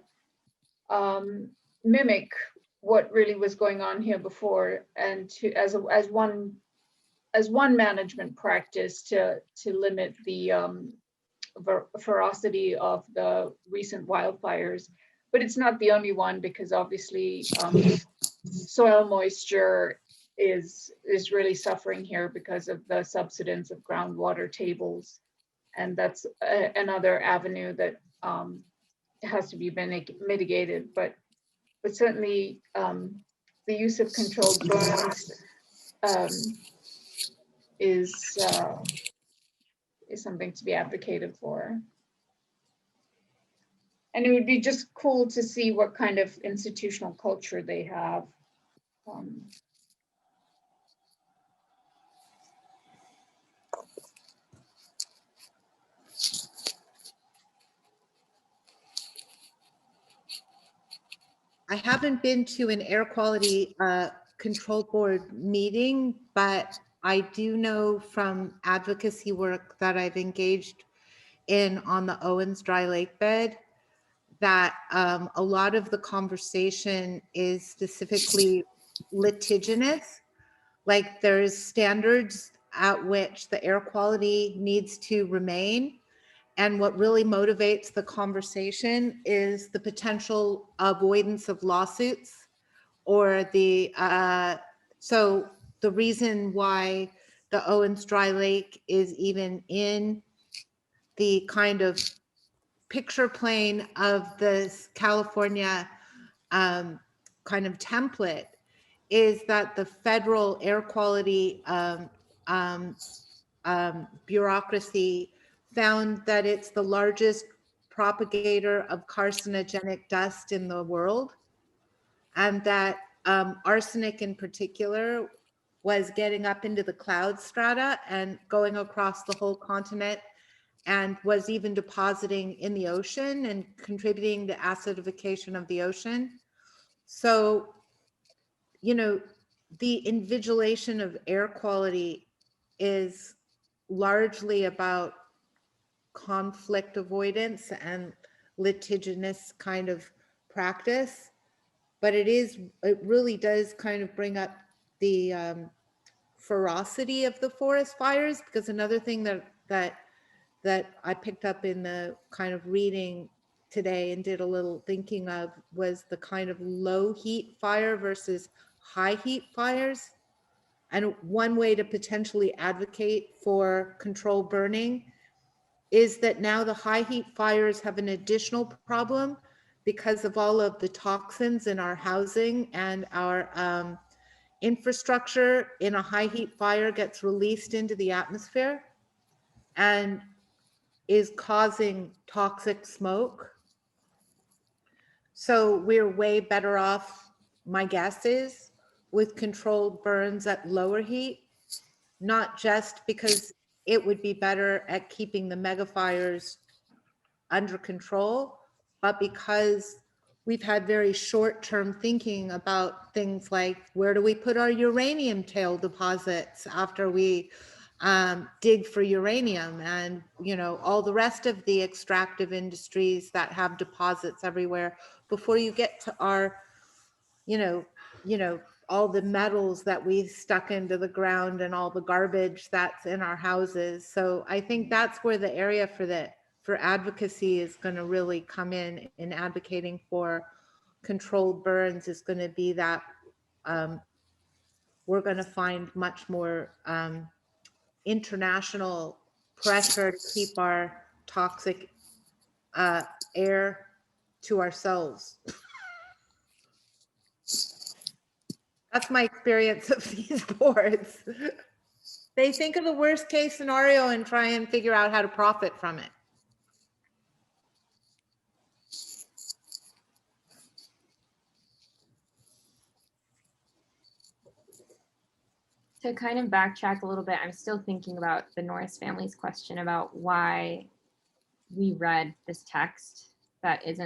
mimic what really was going on here before, and to as one management practice to limit the ferocity of the recent wildfires. But it's not the only one, because obviously soil moisture is really suffering here because of the subsidence of groundwater tables, and that's another avenue that has to be mitigated. But certainly the use of controlled burns is something to be advocated for. And it would be just cool to see what kind of institutional culture they have. I haven't been to an air quality control board meeting, but I do know from advocacy work that I've engaged in on the Owens Dry Lake bed that a lot of the conversation is specifically litigious. Like there's standards at which the air quality needs to remain. And what really motivates the conversation is the potential avoidance of lawsuits or so the reason why the Owens Dry Lake is even in the kind of picture plane of this California kind of template is that the federal air quality bureaucracy found that it's the largest propagator of carcinogenic dust in the world, and that arsenic in particular was getting up into the cloud strata and going across the whole continent, and was even depositing in the ocean and contributing to acidification of the ocean. So, you know, the invigilation of air quality is largely about conflict avoidance and litigious kind of practice, but it really does kind of bring up the ferocity of the forest fires, because another thing that I picked up in the kind of reading today and did a little thinking of was the kind of low heat fire versus high heat fires. And one way to potentially advocate for controlled burning is that now the high heat fires have an additional problem because of all of the toxins in our housing, and our infrastructure in a high heat fire gets released into the atmosphere and is causing toxic smoke. So we're way better off, my guess is, with controlled burns at lower heat, not just because it would be better at keeping the megafires under control, but because we've had very short-term thinking about things like, where do we put our uranium tail deposits after we dig for uranium, and all the rest of the extractive industries that have deposits everywhere, before you get to our all the metals that we stuck into the ground and all the garbage that's in our houses. So I think that's where the area for advocacy is going to really come in advocating for controlled burns, is going to be that we're going to find much more international pressure to keep our toxic air to ourselves. That's my experience of these boards. They think of the worst case scenario and try and figure out how to profit from it. To kind of backtrack a little bit, I'm still thinking about the Norris family's question about why we read this text that is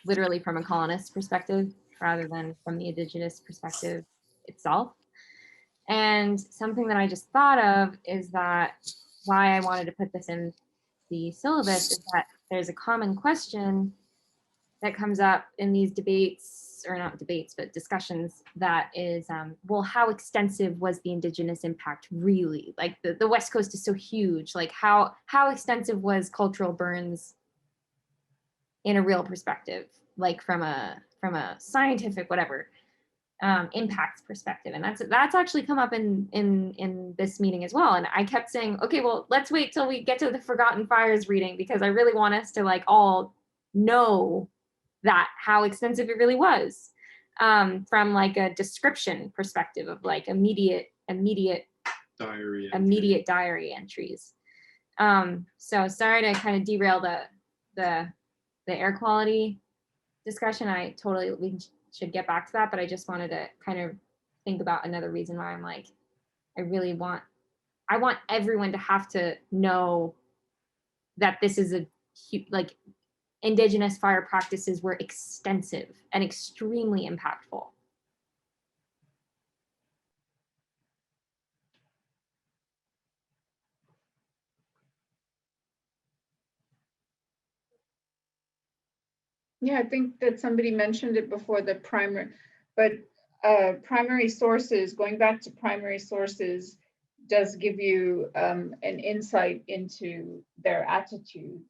literally from a colonist perspective rather than from the indigenous perspective itself. And something that I just thought of is that why I wanted to put this in the syllabus is that there's a common question that comes up in these debates, or not debates, but discussions, that is, well, how extensive was the indigenous impact really? Like the West Coast is so huge, like how extensive was cultural burns in a real perspective, like from a scientific, whatever, impacts perspective. And that's actually come up in this meeting as well. And I kept saying, okay, well, let's wait till we get to the Forgotten Fires reading, because I really want us to like all know that how extensive it really was, from like a description perspective of like immediate diary entries. So sorry to kind of derail the air quality discussion. We should get back to that, but I just wanted to kind of think about another reason why I'm like, I want everyone to have to know that this is like indigenous fire practices were extensive and extremely impactful. Yeah, I think that somebody mentioned it before, the primary, but primary sources, going back to primary sources does give you an insight into their attitudes.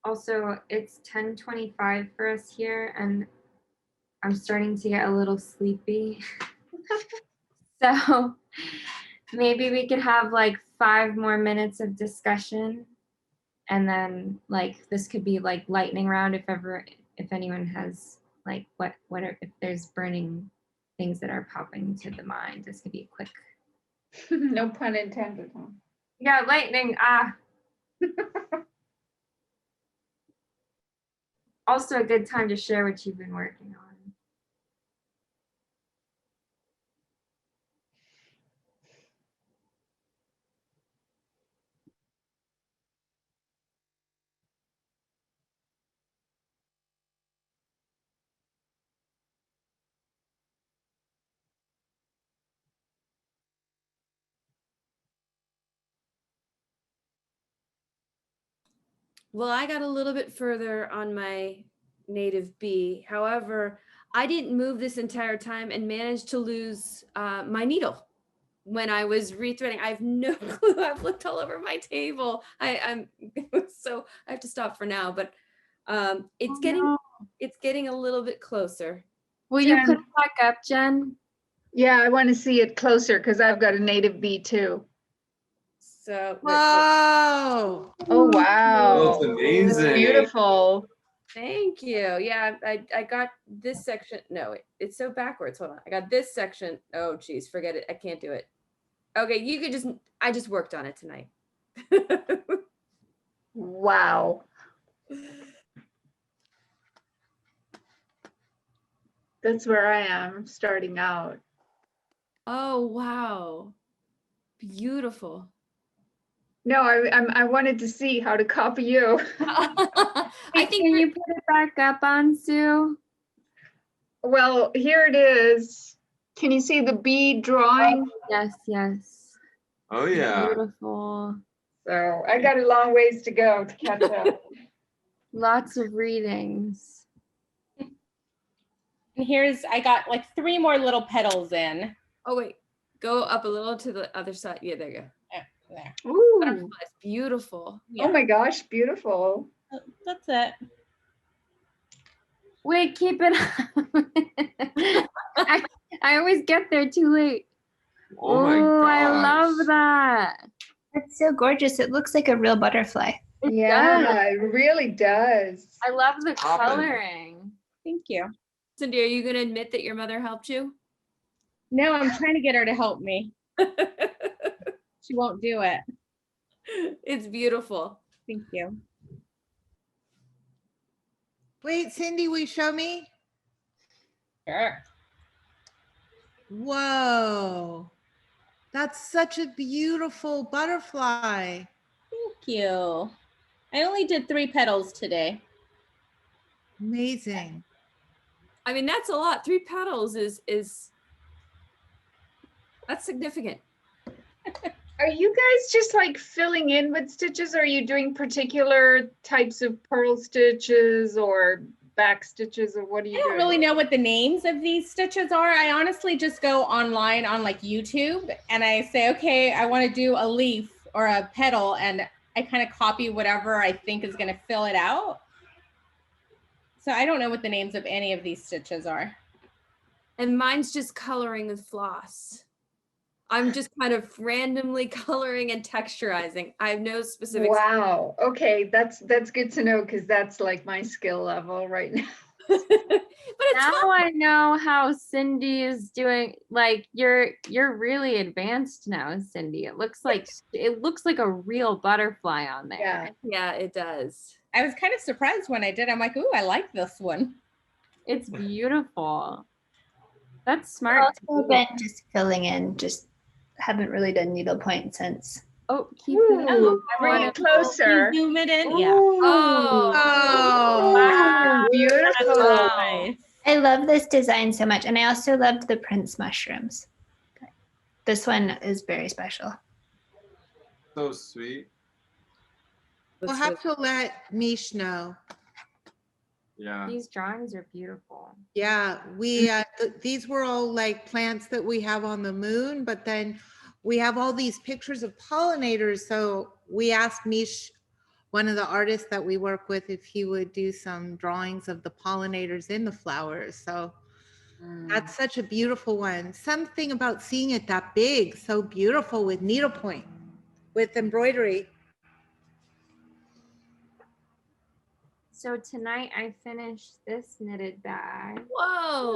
Also, it's 10:25 for us here, and I'm starting to get a little sleepy. So maybe we could have like 5 more minutes of discussion, and then like this could be like lightning round if anyone has like if there's burning things that are popping to the mind. This could be a quick. No pun intended, huh? Yeah, lightning. Also a good time to share what you've been working on. Well, I got a little bit further on my native B. However, I didn't move this entire time and managed to lose my needle when I was rethreading. I have no clue. I've looked all over my table. I'm so I have to stop for now, but it's getting a little bit closer. Will you put it back up, Jen? Yeah, I want to see it closer because I've got a native B too. So wow. Oh wow. That's amazing. Beautiful. Thank you. Yeah, I got this section. No, it's so backwards. Hold on. I got this section. Oh geez, forget it. I can't do it. Okay, you could I just worked on it tonight. Wow. That's where I am starting out. Oh wow. Beautiful. No, I wanted to see how to copy you. I think can you put it back up on Sue? Well, here it is. Can you see the bee drawing? Oh, yes. Oh yeah. Beautiful. So I got a long ways to go to catch up. Lots of readings. And I got like 3 more little petals in. Oh wait, go up a little to the other side. Yeah, there you go. There. Ooh. Butterflies, beautiful. Yeah. Oh my gosh, beautiful. That's it. Wait, keep it up. I always get there too late. Oh my Ooh, I gosh. love that. That's so gorgeous. It looks like a real butterfly. It Yeah, does. it really does. I love the Stop it. coloring. Thank you. Cindy, are you going to admit that your mother helped you? No, I'm trying to get her to help me. She won't do it. It's beautiful. Thank you. Wait, Cindy, will you show me? Sure. Whoa. That's such a beautiful butterfly. Thank you. I only did 3 petals today. Amazing. I mean, that's a lot. 3 petals is that's significant. Are you guys just like filling in with stitches? Or are you doing particular types of purl stitches or back stitches, or what are you I don't doing? really know what the names of these stitches are. I honestly just go online on like YouTube and I say, okay, I want to do a leaf or a petal, and I kind of copy whatever I think is going to fill it out. So I don't know what the names of any of these stitches are. And mine's just coloring with floss. I'm just kind of randomly coloring and texturizing. I have no specific. Wow. Okay, that's good to know, because that's like my skill level right now. But it's Now fun. I know how Cindy is doing. Like you're really advanced now, Cindy. It looks like a real butterfly on there. Yeah. Yeah, it does. I was kind of surprised when I did. I'm like, ooh, I like this one. It's beautiful. That's I've smart. to also do. been just filling in, just haven't really done needlepoint since. Oh, keep it up. Ooh, I bring wanna- it closer. Zoom it in. Yeah. Oh, Wow. beautiful. Nice. I love this design so much. And I also loved the Prince mushrooms. This one is very special. So sweet. We'll have to let Mish know. Yeah. These drawings are beautiful. Yeah, we these were all like plants that we have on the moon, but then we have all these pictures of pollinators. So we asked Mish, one of the artists that we work with, if he would do some drawings of the pollinators in the flowers. So that's such a beautiful one. Something about seeing it that big, so beautiful with needlepoint, with embroidery. So tonight I finished this knitted bag. Whoa.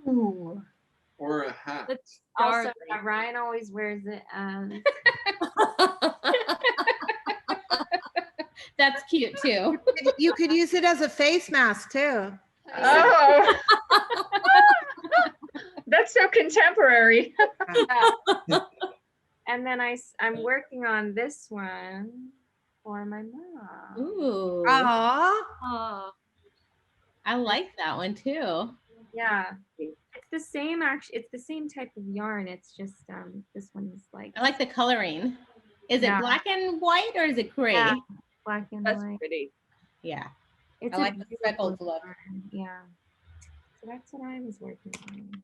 Ooh. Or a hat. That's Also, darling. Ryan always wears it as That's cute too. You could use it as a face mask too. Oh. That's so contemporary. and then I'm working on this one for my mom. Ooh. Aw. I like that one too. Yeah. It's the same it's the same type of yarn. It's just this one is like I like the coloring. Is Yeah. it black and white or is it gray? Yeah, black and That's white. pretty. Yeah. It's I a like the beautiful speckled look. yarn. Yeah. So that's what I was working on.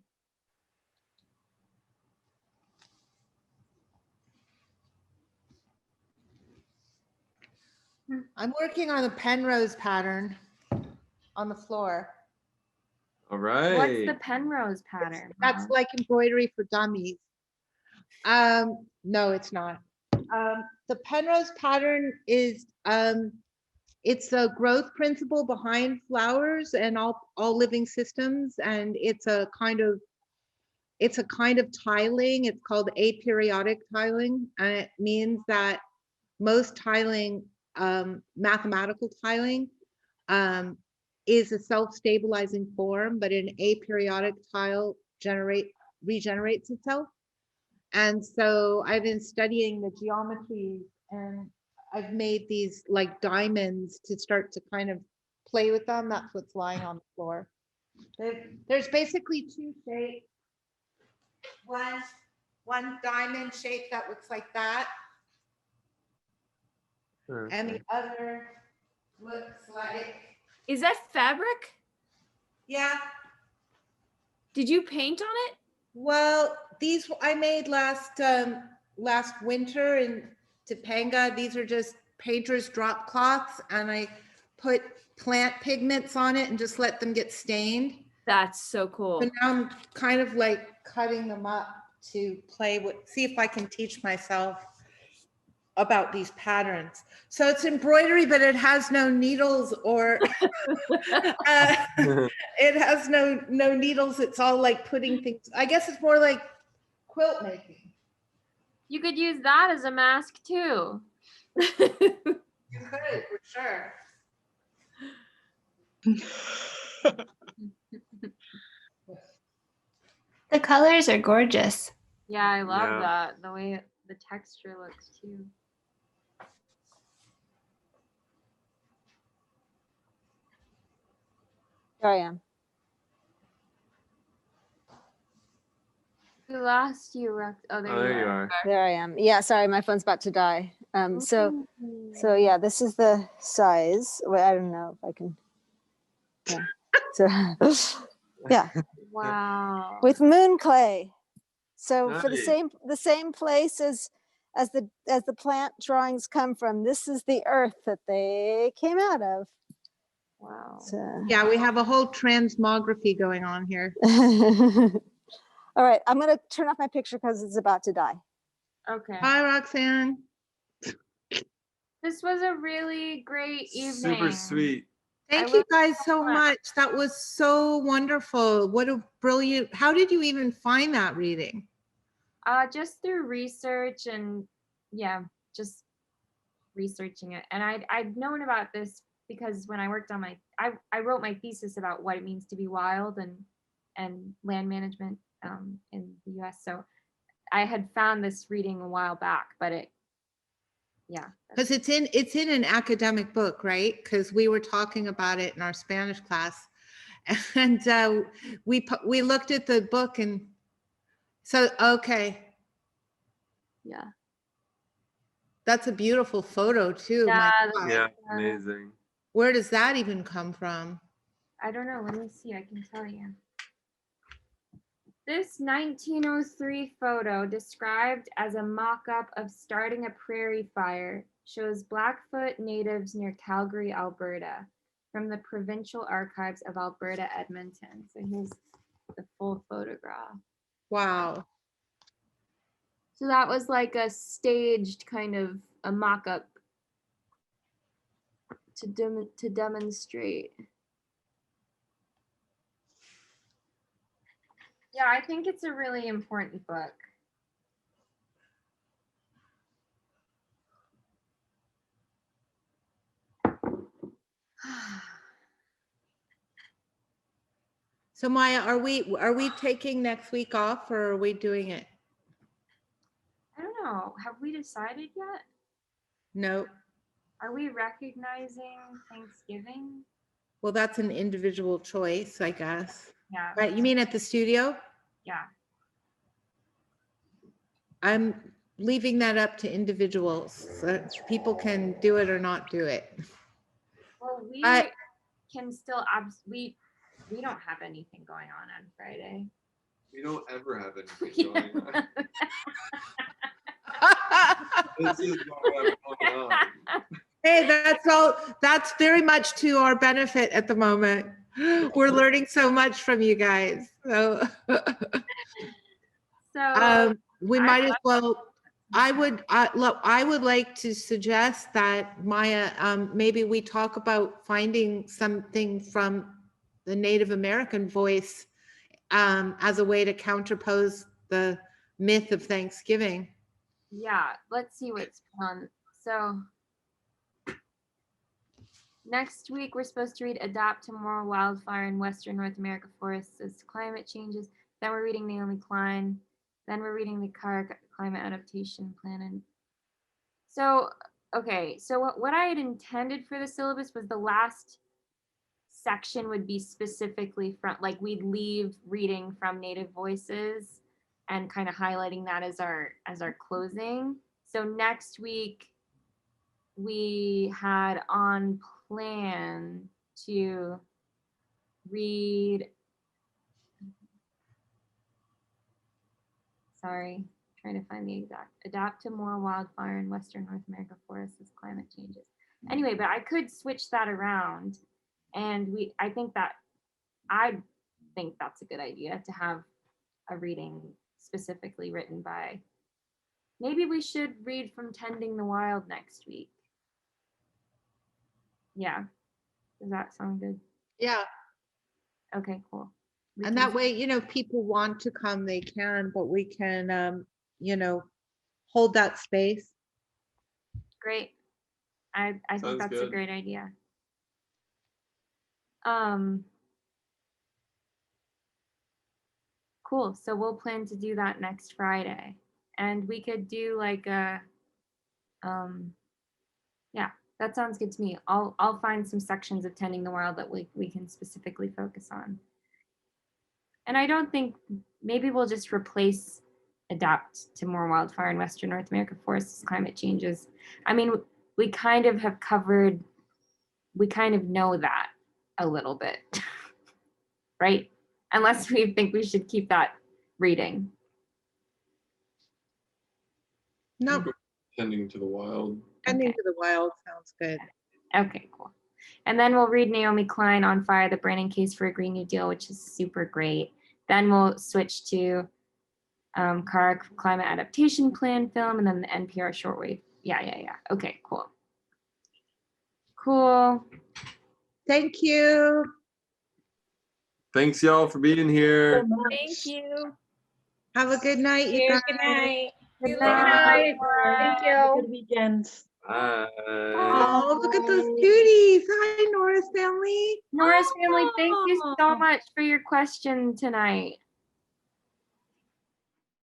I'm working on a Penrose pattern on the floor. All right. What's the Penrose pattern? That's Mom? like embroidery for dummies. No, it's not. The Penrose pattern is it's a growth principle behind flowers and all living systems, and it's a kind of tiling. It's called aperiodic tiling, and it means that most tiling, mathematical tiling, is a self-stabilizing form, but an aperiodic tile regenerates itself. And so I've been studying the geometries, and I've made these like diamonds to start to kind of play with them. That's what's lying on the floor. There's basically 2 shapes. One diamond shape that looks like that, and the other looks like. Is that fabric? Yeah. Did you paint on it? Well, these I made last last winter in Topanga. These are just painter's drop cloths, and I put plant pigments on it and just let them get stained. That's so cool. So now I'm kind of like cutting them up to play with, see if I can teach myself about these patterns. So it's embroidery, but it has no needles or it has no needles. It's all like putting things, I guess it's more like quilt making. You could use that as a mask too. You could, for sure. The colors are gorgeous. Yeah, I love Yeah. that. The way the texture looks too. There I am. Who lost you, Rex? Oh, there, Oh, there you are. There I am. Yeah, sorry, my phone's about to die. So yeah, this is the size. Well, I don't know if I can. Yeah. So yeah, Wow. with moon clay. So for Nice. the same place as the plant drawings come from. This is the earth that they came out of. Wow. So. Yeah, we have a whole transmography going on here. All right, I'm gonna turn off my picture because it's about to die. Okay. Hi, Roxanne. This was a really great evening. Super sweet. Thank you guys so much. That was so wonderful. What a brilliant, how did you even find that reading? Just through research and yeah, just researching it. And I'd known about this because when I worked on I wrote my thesis about what it means to be wild and land management in the US. So I had found this reading a while back, but Because it's in an academic book, right? Because we were talking about it in our Spanish class, and we looked at the book, and so okay, yeah, that's a beautiful photo too. My God. Yeah, amazing. Where does that even come from? I don't know. Let me see. I can tell you. This 1903 photo, described as a mock-up of starting a prairie fire, shows Blackfoot natives near Calgary, Alberta, from the Provincial Archives of Alberta, Edmonton. So here's the full photograph. Wow. So that was like a staged kind of a mock-up to demonstrate. Yeah, I think it's a really important book. So Maya, are we taking next week off, or are we doing it? I don't know. Have we decided yet? No. Are we recognizing Thanksgiving? Well, that's an individual choice, I guess. Yeah. Right, you mean at the studio? Yeah. I'm leaving that up to individuals. So people can do it or not do it. Well, we can still we don't have anything going on Friday. We don't ever have anything going on. This is what I'm going on. Hey, that's very much to our benefit at the moment. We're learning so much from you guys. So, we might as well. I would like to suggest that Maya, maybe we talk about finding something from the Native American voice as a way to counterpose the myth of Thanksgiving. Yeah, let's see what's on. So next week we're supposed to read Adapt to More Wildfire in Western North America Forests as Climate Changes. Then we're reading Naomi Klein. Then we're reading the Carr Climate Adaptation Plan. And so, okay, so what I had intended for the syllabus was the last section would be specifically from, like, we'd leave reading from Native voices and kind of highlighting that as our closing. So next week we had on plan to read, sorry, trying to find the exact, adapt to more wildfire in Western North America forests as climate changes. Anyway, but I could switch that around, and I think that's a good idea to have a reading specifically written by. Maybe we should read from Tending the Wild next week. Yeah. Does that sound good? Yeah. Okay, cool. And that way, you know, people want to come, they can, but we can, you know, hold that space. Great. I think Sounds that's a good. great idea. Cool. So we'll plan to do that next Friday. And we could do like a yeah, that sounds good to me. I'll find some sections of Tending the Wild that we can specifically focus on. And I don't think, maybe we'll just replace adapt to more wildfire in Western North America forests as climate changes. I mean, we kind of have covered, we kind of know that a little bit, right? Unless we think we should keep that reading. No, Tending to the Wild. Tending to the Wild sounds good. Okay, cool. And then we'll read Naomi Klein, On Fire, the Brandon Case for a Green New Deal, which is super great. Then we'll switch to Kara Climate Adaptation Plan film, and then the NPR shortwave. Yeah. Okay, cool. Cool. Thank you. Thanks, y'all, for being here. Thank you. Have a good night, you guys. Good night. Good night. Thank you. Good weekend. Bye. Oh, look at those cuties. Hi, Nora's family. Nora's family, thank you so much for your question tonight.